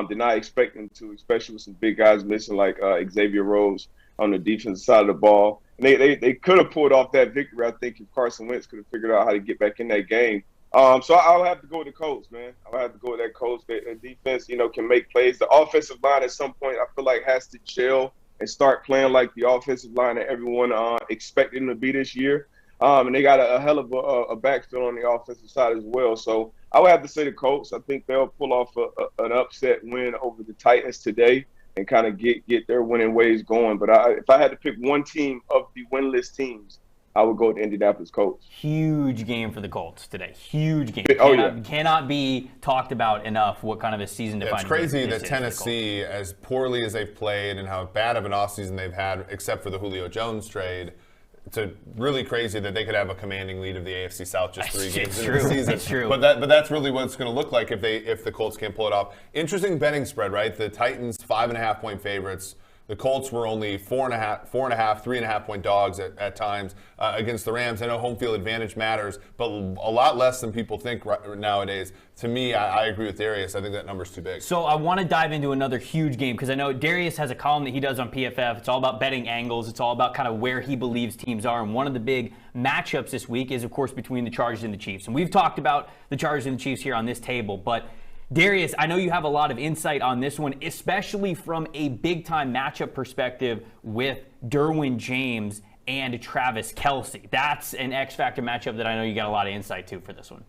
than I expect them to, especially with some big guys missing like Xavier Rhodes on the defensive side of the ball. And they could have pulled off that victory, I think, if Carson Wentz could have figured out how to get back in that game. So I'll have to go with the Colts, man. I'll have to go with that Colts. The defense, can make plays. The offensive line at some point, I feel like, has to chill and start playing like the offensive line that everyone expected them to be this year. And they got a hell of a backfield on the offensive side as well. So I would have to say the Colts. I think they'll pull off an upset win over the Titans today and kind of get their winning ways going. But if I had to pick one team of the winless teams, I would go with the Indianapolis Colts. Huge game for the Colts today. Huge game. Cannot be talked about enough what kind of a season-defining game It's crazy that Tennessee, as poorly as they've played and how bad of an offseason they've had, except for the Julio Jones trade, it's really crazy that they could have a commanding lead of the AFC South just 3 games into the season. It's true. But that's really what it's going to look like if the Colts can't pull it off. Interesting betting spread, right? The Titans 5.5-point favorites. The Colts were only 3.5-point dogs at times against the Rams. I know home field advantage matters, but a lot less than people think nowadays. To me, I agree with Darius. I think that number's too big. So I want to dive into another huge game because I know Darius has a column that he does on PFF. It's all about betting angles. It's all about kind of where he believes teams are. And one of the big matchups this week is, of course, between the Chargers and the Chiefs. And we've talked about the Chargers and the Chiefs here on this table, but Darius, I know you have a lot of insight on this one, especially from a big-time matchup perspective with Derwin James and Travis Kelce. That's an X-factor matchup that I know you got a lot of insight to for this one.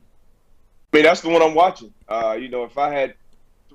That's the one I'm watching. If I had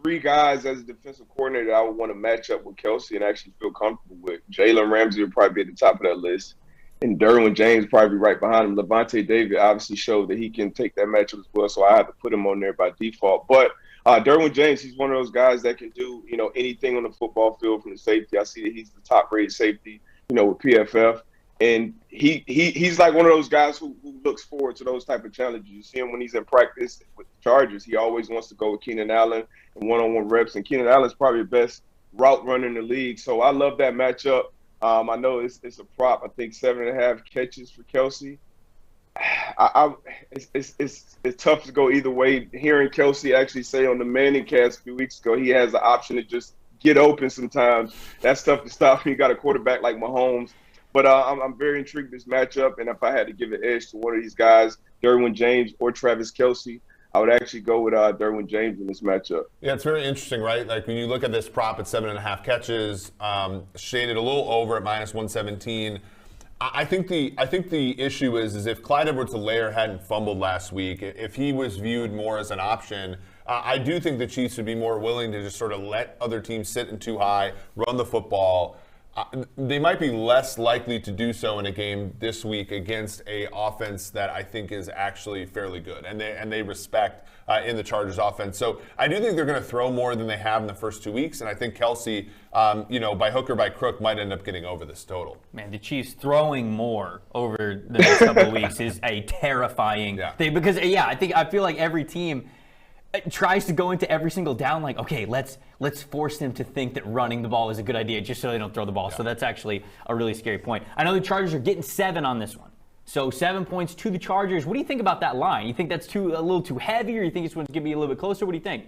3 guys as a defensive coordinator, I would want to match up with Kelce and actually feel comfortable with. Jalen Ramsey would probably be at the top of that list, and Derwin James probably right behind him. Levante David obviously showed that he can take that matchup as well, so I have to put him on there by default. But Derwin James, he's one of those guys that can do, anything on the football field from the safety. I see that he's the top-rated safety, with PFF. And he's like one of those guys who looks forward to those type of challenges. You see him when he's in practice with the Chargers. He always wants to go with Keenan Allen and one-on-one reps. And Keenan Allen's probably the best route runner in the league. So I love that matchup. I know it's a prop. I think 7.5 catches for Kelce. It's tough to go either way. Hearing Kelce actually say on the Manning cast a few weeks ago, he has the option to just get open sometimes. That's tough to stop when you got a quarterback like Mahomes. But I'm very intrigued with this matchup, and if I had to give an edge to one of these guys, Derwin James or Travis Kelce, I would actually go with Derwin James in this matchup. Yeah, it's very interesting, right? Like when you look at this prop at 7.5 catches, shaded a little over at -117. I think the issue is if Clyde Edwards-Helaire hadn't fumbled last week, if he was viewed more as an option, I do think the Chiefs would be more willing to just sort of let other teams sit in too high, run the football. They might be less likely to do so in a game this week against a offense that I think is actually fairly good and they respect in the Chargers offense. So I do think they're going to throw more than they have in the first 2 weeks, and I think Kelce, by hook or by crook, might end up getting over this total. Man, the Chiefs throwing more over the next couple of weeks is a terrifying thing because I feel like every team. tries to go into every single down like, okay, let's force them to think that running the ball is a good idea just so they don't throw the ball. Yeah. So that's actually a really scary point. I know the Chargers are getting 7 on this one. So 7 points to the Chargers. What do you think about that line? You think that's a little too heavy, or you think this one's going to be a little bit closer? What do you think?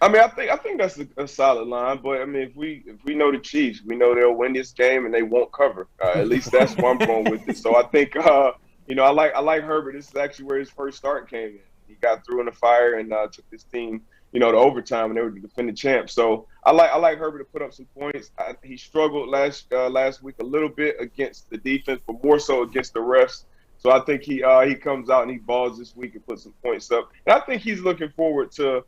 I mean, I think that's a solid line, but I mean, if we know the Chiefs, we know they'll win this game and they won't cover. At least that's where I'm going with it. So I think I like Herbert. This is actually where his first start came in. He got through in the fire and took this team, to overtime, and they were the defending champs. So I like Herbert to put up some points. He struggled last week a little bit against the defense, but more so against the refs. So I think he comes out and he balls this week and puts some points up. And I think he's looking forward to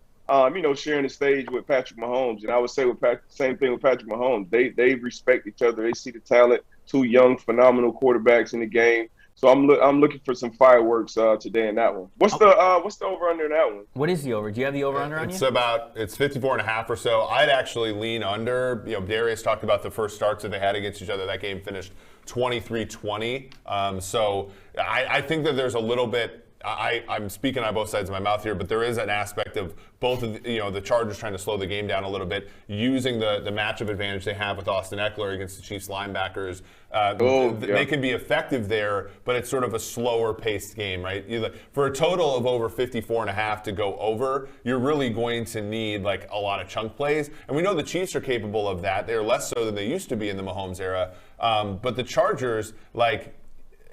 sharing the stage with Patrick Mahomes. And I would say same thing with Patrick Mahomes. They respect each other. They see the talent. 2 young, phenomenal quarterbacks in the game. So I'm looking for some fireworks today in that one. What's the over under in that one? What is the over? Do you have the over under on you? It's 54.5 or so. I'd actually lean under. Darius talked about the first starts that they had against each other. That game finished 23-20. So I think that there's a little bit. I'm speaking on both sides of my mouth here, but there is an aspect of both of the Chargers trying to slow the game down a little bit, using the matchup advantage they have with Austin Eckler against the Chiefs linebackers. They can be effective there, but it's sort of a slower paced game, right? For a total of over 54.5 to go over, you're really going to need like a lot of chunk plays, and we know the Chiefs are capable of that. They're less so than they used to be in the Mahomes era, but the Chargers,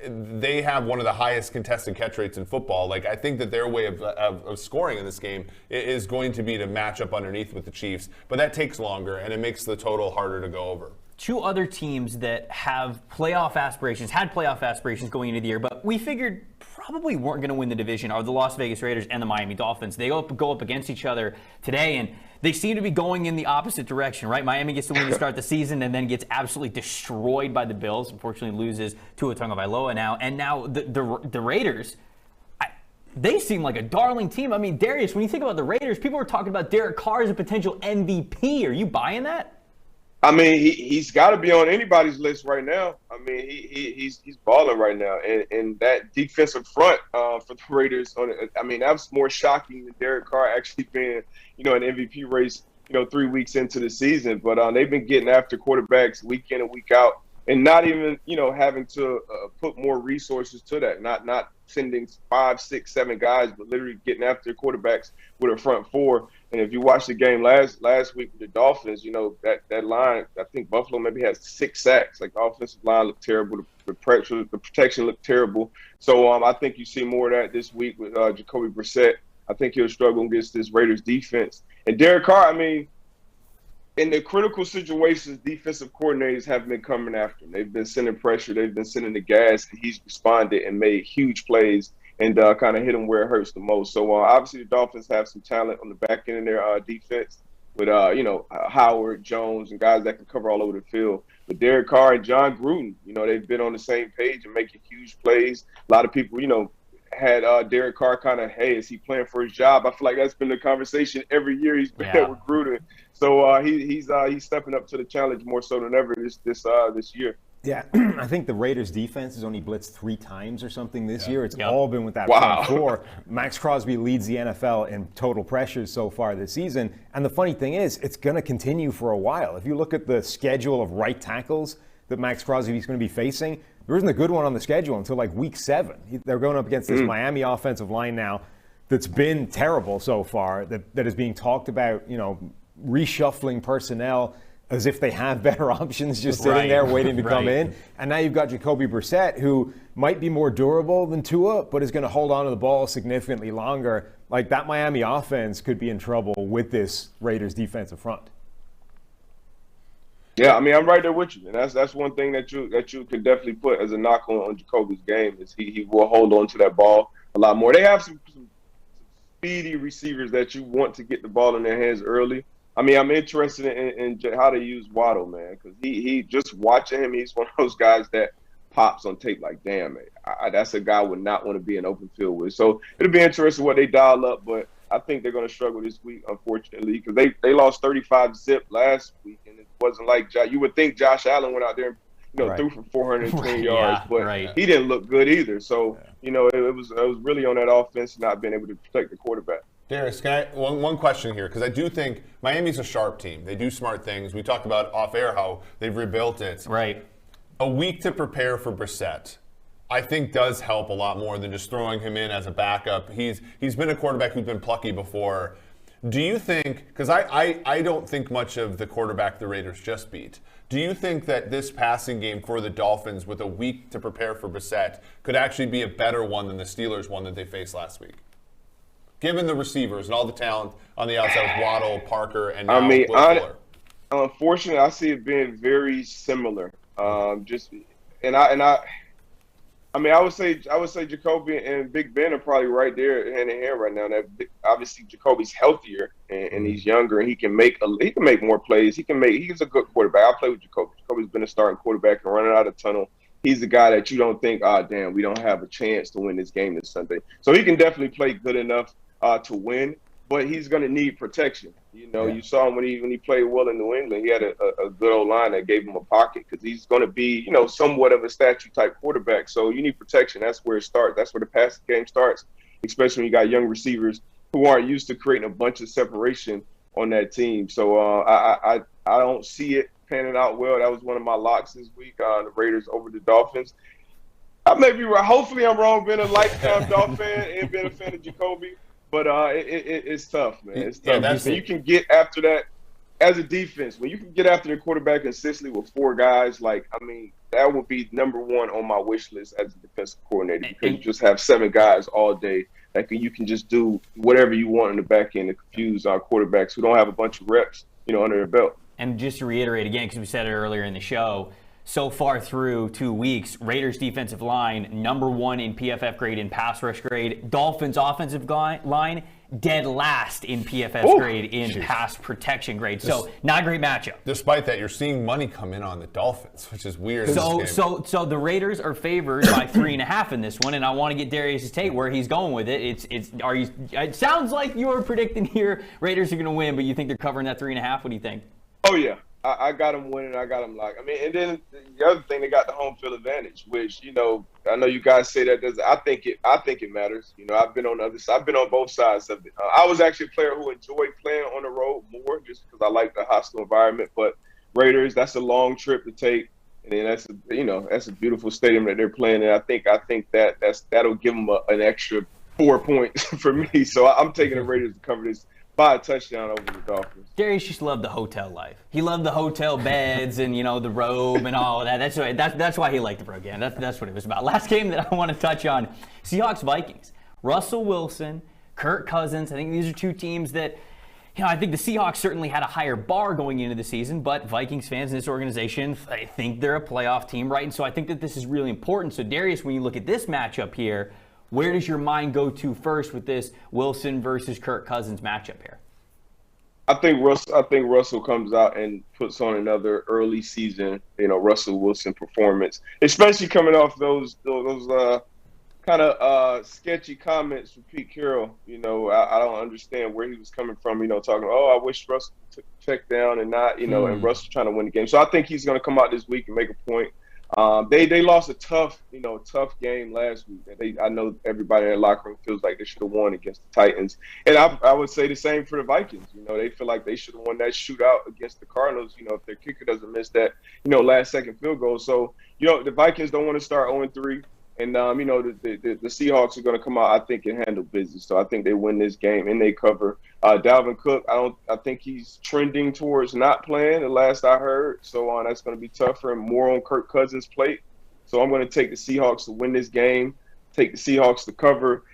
they have one of the highest contested catch rates in football. I think that their way of scoring in this game is going to be to match up underneath with the Chiefs, but that takes longer, and it makes the total harder to go over. 2 other teams that have had playoff aspirations going into the year, but we figured probably weren't going to win the division, are the Las Vegas Raiders and the Miami Dolphins. They go up against each other today, and they seem to be going in the opposite direction, right? Miami gets the win to start the season and then gets absolutely destroyed by the Bills. Unfortunately, loses Tua Tagovailoa now. And now the Raiders, they seem like a darling team. I mean, Darius, when you think about the Raiders, people are talking about Derek Carr as a potential MVP. Are you buying that? I mean, he's got to be on anybody's list right now. I mean, he's balling right now, and that defensive front for the Raiders. I mean, that was more shocking than Derek Carr actually being, an MVP race, 3 weeks into the season. But they've been getting after quarterbacks week in and week out, and not even having to put more resources to that. Not sending 5, 6, 7 guys, but literally getting after quarterbacks with a front 4. And if you watch the game last week with the Dolphins, that line, I think Buffalo maybe has 6 sacks. Like, the offensive line looked terrible. The protection looked terrible. So I think you see more of that this week with Jacoby Brissett. I think he'll struggle against this Raiders defense. And Derek Carr, I mean, in the critical situations, defensive coordinators have been coming after him. They've been sending pressure. They've been sending the gas, and he's responded and made huge plays and kind of hit him where it hurts the most. So obviously the Dolphins have some talent on the back end of their defense with Howard, Jones, and guys that can cover all over the field. But Derek Carr and John Gruden, they've been on the same page and making huge plays. A lot of people, had Derek Carr kind of, hey, is he playing for his job? I feel like that's been the conversation every year he's been with Gruden. So he's stepping up to the challenge more so than ever this year. Yeah, I think the Raiders' defense has only blitzed 3 times or something this year. It's all been with that front 4. Max Crosby leads the NFL in total pressures so far this season. And the funny thing is, it's going to continue for a while. If you look at the schedule of right tackles that Max Crosby is going to be facing, there isn't a good one on the schedule until week 7. They're going up against this Miami offensive line now that's been terrible so far, that is being talked about, reshuffling personnel as if they have better options just sitting there waiting to come in. And now you've got Jacoby Brissett, who might be more durable than Tua, but is going to hold on to the ball significantly longer. Like, that Miami offense could be in trouble with this Raiders defensive front. Yeah, I mean, I'm right there with you, and that's one thing that you could definitely put as a knock on Jacoby's game is he will hold on to that ball a lot more. They have some speedy receivers that you want to get the ball in their hands early. I mean, I'm interested in how to use Waddle, man, because he just watching him, he's one of those guys that pops on tape like, damn, man, that's a guy I would not want to be in open field with. So it'll be interesting what they dial up, but I think they're going to struggle this week, unfortunately, because they lost 35-zip last week, and it wasn't like you would think Josh Allen went out there and threw for 420 yards, but he didn't look good either. So it was really on that offense not being able to protect the quarterback. Darius, one question here, because I do think Miami's a sharp team. They do smart things. We talked about off air how they've rebuilt it. Right. A week to prepare for Brissett, I think, does help a lot more than just throwing him in as a backup. He's been a quarterback who's been plucky before. Do you think, because I don't think much of the quarterback the Raiders just beat, do you think that this passing game for the Dolphins with a week to prepare for Brissett could actually be a better one than the Steelers one that they faced last week? Given the receivers and all the talent on the outside with Waddle, Parker, and now Will Fuller. Unfortunately, I see it being very similar. I would say Jacoby and Big Ben are probably right there hand in hand right now. That obviously Jacoby's healthier and he's younger and he can make more plays. He's a good quarterback. I play with Jacoby. Jacoby's been a starting quarterback and running out of the tunnel. He's the guy that you don't think, damn, we don't have a chance to win this game this Sunday. So he can definitely play good enough to win, but he's going to need protection. You saw him when he played well in New England. He had a good old line that gave him a pocket because he's going to be, somewhat of a statue-type quarterback. So you need protection. That's where it starts. That's where the passing game starts, especially when you got young receivers who aren't used to creating a bunch of separation on that team. So I don't see it panning out well. That was one of my locks this week, the Raiders over the Dolphins. I may be right. Hopefully I'm wrong, being a lifetime Dolphin fan and being a fan of Jacoby. But it's tough, man. It's tough. When you can get after that as a defense, when you can get after the quarterback consistently with four guys, that would be number one on my wish list as a defensive coordinator because you just have 7 guys all day that you can just do whatever you want in the back end to confuse our quarterbacks who don't have a bunch of reps, under their belt. And just to reiterate again, because we said it earlier in the show, so far through 2 weeks, Raiders defensive line, number 1 in PFF grade in pass rush grade. Dolphins offensive line, dead last in PFF grade in pass protection grade. So not a great matchup. Despite that, you're seeing money come in on the Dolphins, which is weird. So the Raiders are favored by 3.5 in this one, and I want to get Darius' take where he's going with it. It sounds like you're predicting here Raiders are going to win, but you think they're covering that 3.5? What do you think? Oh yeah. I got them winning. I got them locked. And then the other thing, they got the home field advantage, which I know you guys say that doesn't. I think it matters. I've been on the other side. I've been on both sides of it. I was actually a player who enjoyed playing on the road more, just because I like the hostile environment. But Raiders, that's a long trip to take, and then that's a beautiful stadium that they're playing in. I think that'll give them an extra 4 points for me. So I'm taking the Raiders to cover this by a touchdown over the Dolphins. Darius just loved the hotel life. He loved the hotel beds and the robe and all of that. That's why he liked the program. That's what it was about. Last game that I want to touch on: Seahawks-Vikings. Russell Wilson, Kirk Cousins. I think these are 2 teams that, I think the Seahawks certainly had a higher bar going into the season, but Vikings fans in this organization, I think they're a playoff team, right? And so I think that this is really important. So Darius, when you look at this matchup here, where does your mind go to first with this Wilson versus Kirk Cousins matchup here? I think Russell comes out and puts on another early season, Russell Wilson performance, especially coming off those kind of sketchy comments from Pete Carroll. I don't understand where he was coming from. Talking, I wish Russell took a check down and not, and Russell trying to win the game. So I think he's going to come out this week and make a point. They lost a tough game last week. I know everybody in the locker room feels like they should have won against the Titans. And I would say the same for the Vikings. They feel like they should have won that shootout against the Cardinals, if their kicker doesn't miss that, last-second field goal. So, the Vikings don't want to start 0-3. And, the Seahawks are going to come out, I think, and handle business. So I think they win this game and they cover. Dalvin Cook, I think he's trending towards not playing, the last I heard. So that's going to be tougher and more on Kirk Cousins' plate. So I'm going to take the Seahawks to win this game, take the Seahawks to cover.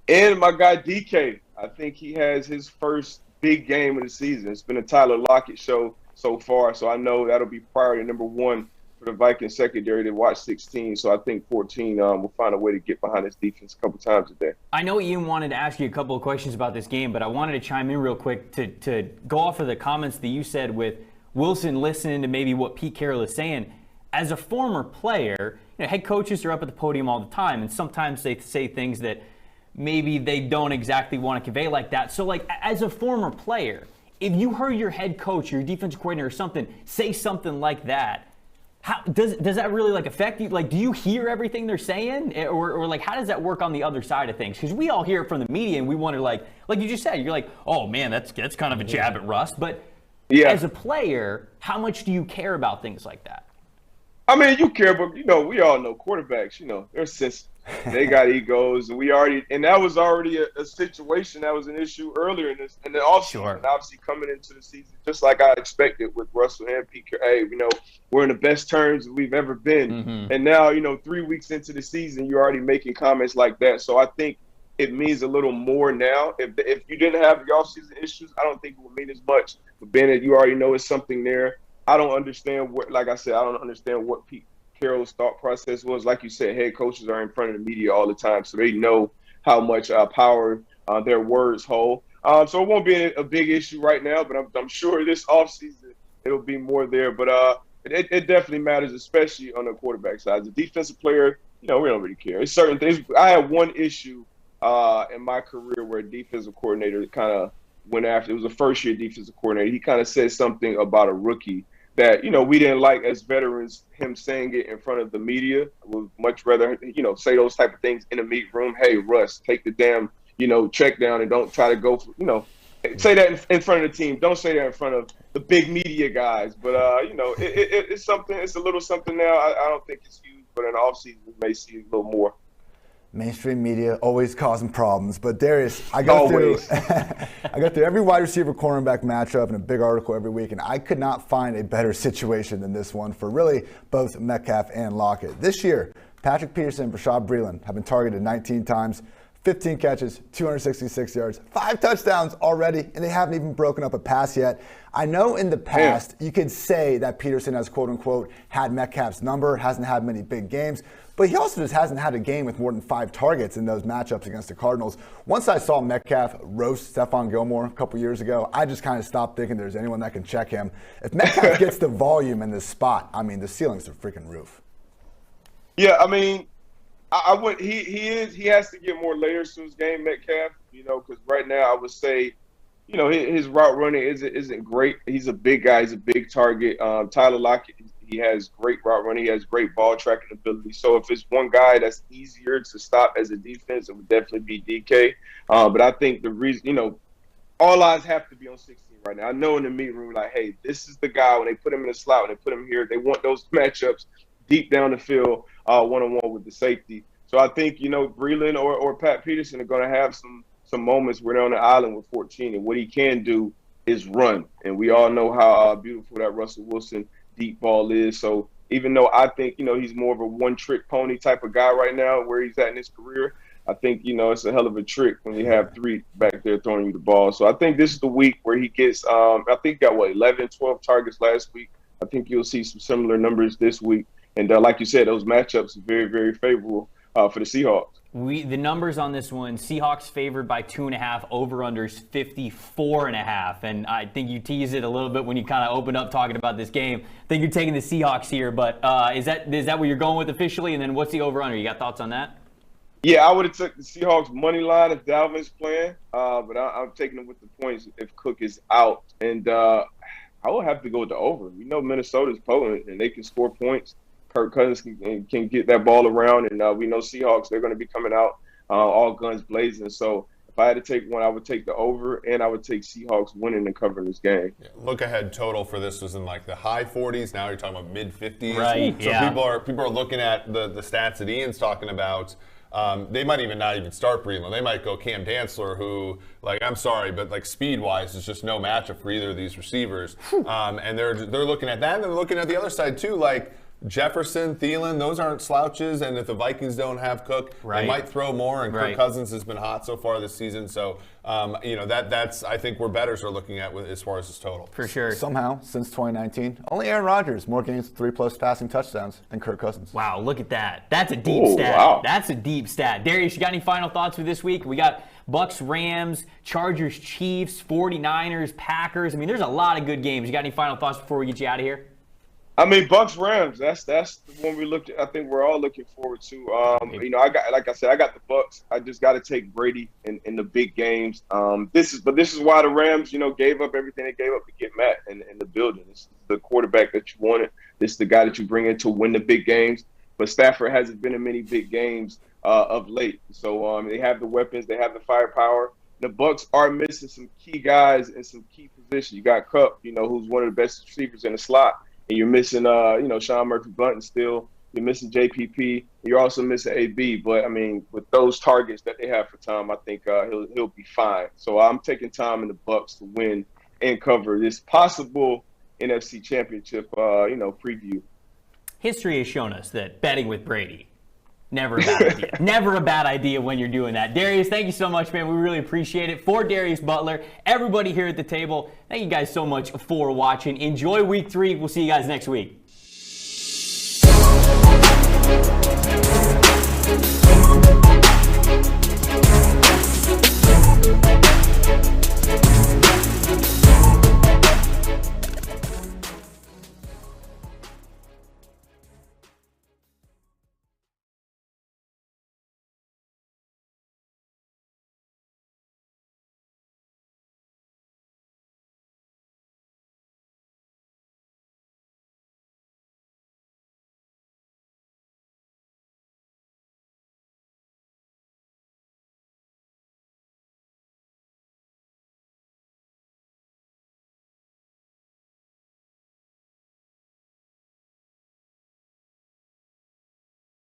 And my guy DK, I think he has his first big game of the season. It's been a Tyler Lockett show so far. So I know that'll be priority number 1 for the Vikings secondary. They watch 16, so I think 14 will find a way to get behind this defense a couple times a day. I know Ian wanted to ask you a couple of questions about this game, but I wanted to chime in real quick to go off of the comments that you said with Wilson listening to maybe what Pete Carroll is saying. As a former player, head coaches are up at the podium all the time, and sometimes they say things that maybe they don't exactly want to convey like that. So, as a former player, if you heard your head coach, your defensive coordinator or something say something like that, How does that really like affect you? Like, do you hear everything they're saying, or like how does that work on the other side of things? Because we all hear it from the media, and we wonder like you just said, you're like, oh man, that's kind of a jab at Russ. But as a player, how much do you care about things like that? I mean, you care, but we all know quarterbacks. They're sensitive. They got egos, and that was already a situation that was an issue earlier in the offseason. Sure. Obviously, coming into the season, just like I expected with Russell and PK. Hey, we're in the best terms we've ever been, and now 3 weeks into the season, you're already making comments like that. So I think it means a little more now. If you didn't have the offseason issues, I don't think it would mean as much. But being that you already know it's something there, I don't understand I don't understand what Pete Carroll's thought process was. Like you said, head coaches are in front of the media all the time, so they know how much power their words hold. So it won't be a big issue right now, but I'm sure this offseason it'll be more there. But it definitely matters, especially on the quarterback side. As a defensive player, we don't really care. It's certain things. I had one issue in my career where a defensive coordinator kind of went after. It was a first-year defensive coordinator. He kind of said something about a rookie that, we didn't like as veterans, him saying it in front of the media. I would much rather, say those type of things in the meet room. Hey, Russ, take the damn, check down and don't try to go for, say that in front of the team. Don't say that in front of the big media guys. But, it's something, it's a little something now. I don't think it's huge, but in the offseason, we may see a little more. Mainstream media always causing problems. But Darius, I go through every wide receiver cornerback matchup in a big article every week, and I could not find a better situation than this one for really both Metcalf and Lockett. This year, Patrick Peterson and Bashaud Breeland have been targeted 19 times, 15 catches, 266 yards, 5 touchdowns already, and they haven't even broken up a pass yet. I know in the past you could say that Peterson has, quote-unquote, had Metcalf's number, hasn't had many big games, but he also just hasn't had a game with more than 5 targets in those matchups against the Cardinals. Once I saw Metcalf roast Stephon Gilmore a couple years ago, I just kind of stopped thinking there's anyone that can check him. If Metcalf gets the volume in this spot, I mean, the ceiling's the freaking roof. Yeah, I mean, he has to get more layers to his game, Metcalf, because right now I would say, his route running isn't great. He's a big guy. He's a big target. Tyler Lockett, he has great route running. He has great ball tracking ability. So if it's one guy that's easier to stop as a defense, it would definitely be DK. But I think the reason, all eyes have to be on 16 right now. I know in the meeting room, like, hey, this is the guy. When they put him in the slot, when they put him here, they want those matchups deep down the field, one-on-one with the safety. So I think, Breeland or Pat Peterson are going to have some moments where they're on the island with 14, and what he can do is run. And we all know how beautiful that Russell Wilson deep ball is. So even though I think, he's more of a one-trick pony type of guy right now where he's at in his career, I think, it's a hell of a trick when you have 3 back there throwing you the ball. So I think this is the week where he gets, I think he got, 11, 12 targets last week. I think you'll see some similar numbers this week. And like you said, those matchups are very, very favorable for the Seahawks. The numbers on this one, Seahawks favored by 2.5, over-unders 54.5. And I think you teased it a little bit when you kind of opened up talking about this game. I think you're taking the Seahawks here, but is that what you're going with officially? And then what's the over-under? You got thoughts on that? Yeah, I would have took the Seahawks money line if Dalvin's playing, but I'm taking them with the points if Cook is out. And I would have to go with the over. We know Minnesota's potent, and they can score points. Kirk Cousins can get that ball around, and we know Seahawks, they're going to be coming out all guns blazing. So if I had to take one, I would take the over, and I would take Seahawks winning and covering this game. Yeah, look ahead total for this was in like the high 40s. Now you're talking about mid 50s. Right. So yeah. people are looking at the stats that Ian's talking about. They might not even start Breeland. They might go Cam Dantzler, who, like, I'm sorry, but like speed-wise, is just no matchup for either of these receivers. And they're looking at that, and they're looking at the other side too, like. Jefferson, Thielen, those aren't slouches, and if the Vikings don't have Cook, they might throw more, and Kirk Cousins has been hot so far this season. So, that's I think where bettors are looking at as far as this total. For sure. Somehow, since 2019, only Aaron Rodgers more games with 3+ passing touchdowns than Kirk Cousins. Wow, look at that. That's a deep stat. Wow. That's a deep stat. Darius, you got any final thoughts for this week? We got Bucks, Rams, Chargers, Chiefs, 49ers, Packers. I mean, there's a lot of good games. You got any final thoughts before we get you out of here? I mean, Bucks Rams. That's the one we looked at. I think we're all looking forward to. You know, I got the Bucks. I just got to take Brady in the big games. This is why the Rams, you know, gave up everything they gave up to get Matt in the building. This is the quarterback that you wanted. This is the guy that you bring in to win the big games. But Stafford hasn't been in many big games of late. So they have the weapons. They have the firepower. The Bucks are missing some key guys in some key positions. You got Kupp, you know, who's one of the best receivers in the slot. And you're missing, you know, Sean Murphy-Bunting still. You're missing JPP. You're also missing AB. But, I mean, with those targets that they have for Tom, I think he'll be fine. So I'm taking Tom and the Bucks to win and cover this possible NFC Championship, you know, preview. History has shown us that betting with Brady, never a bad idea. Never a bad idea when you're doing that. Darius, thank you so much, man. We really appreciate it. For Darius Butler, everybody here at the table, thank you guys so much for watching. Enjoy week 3. We'll see you guys next week.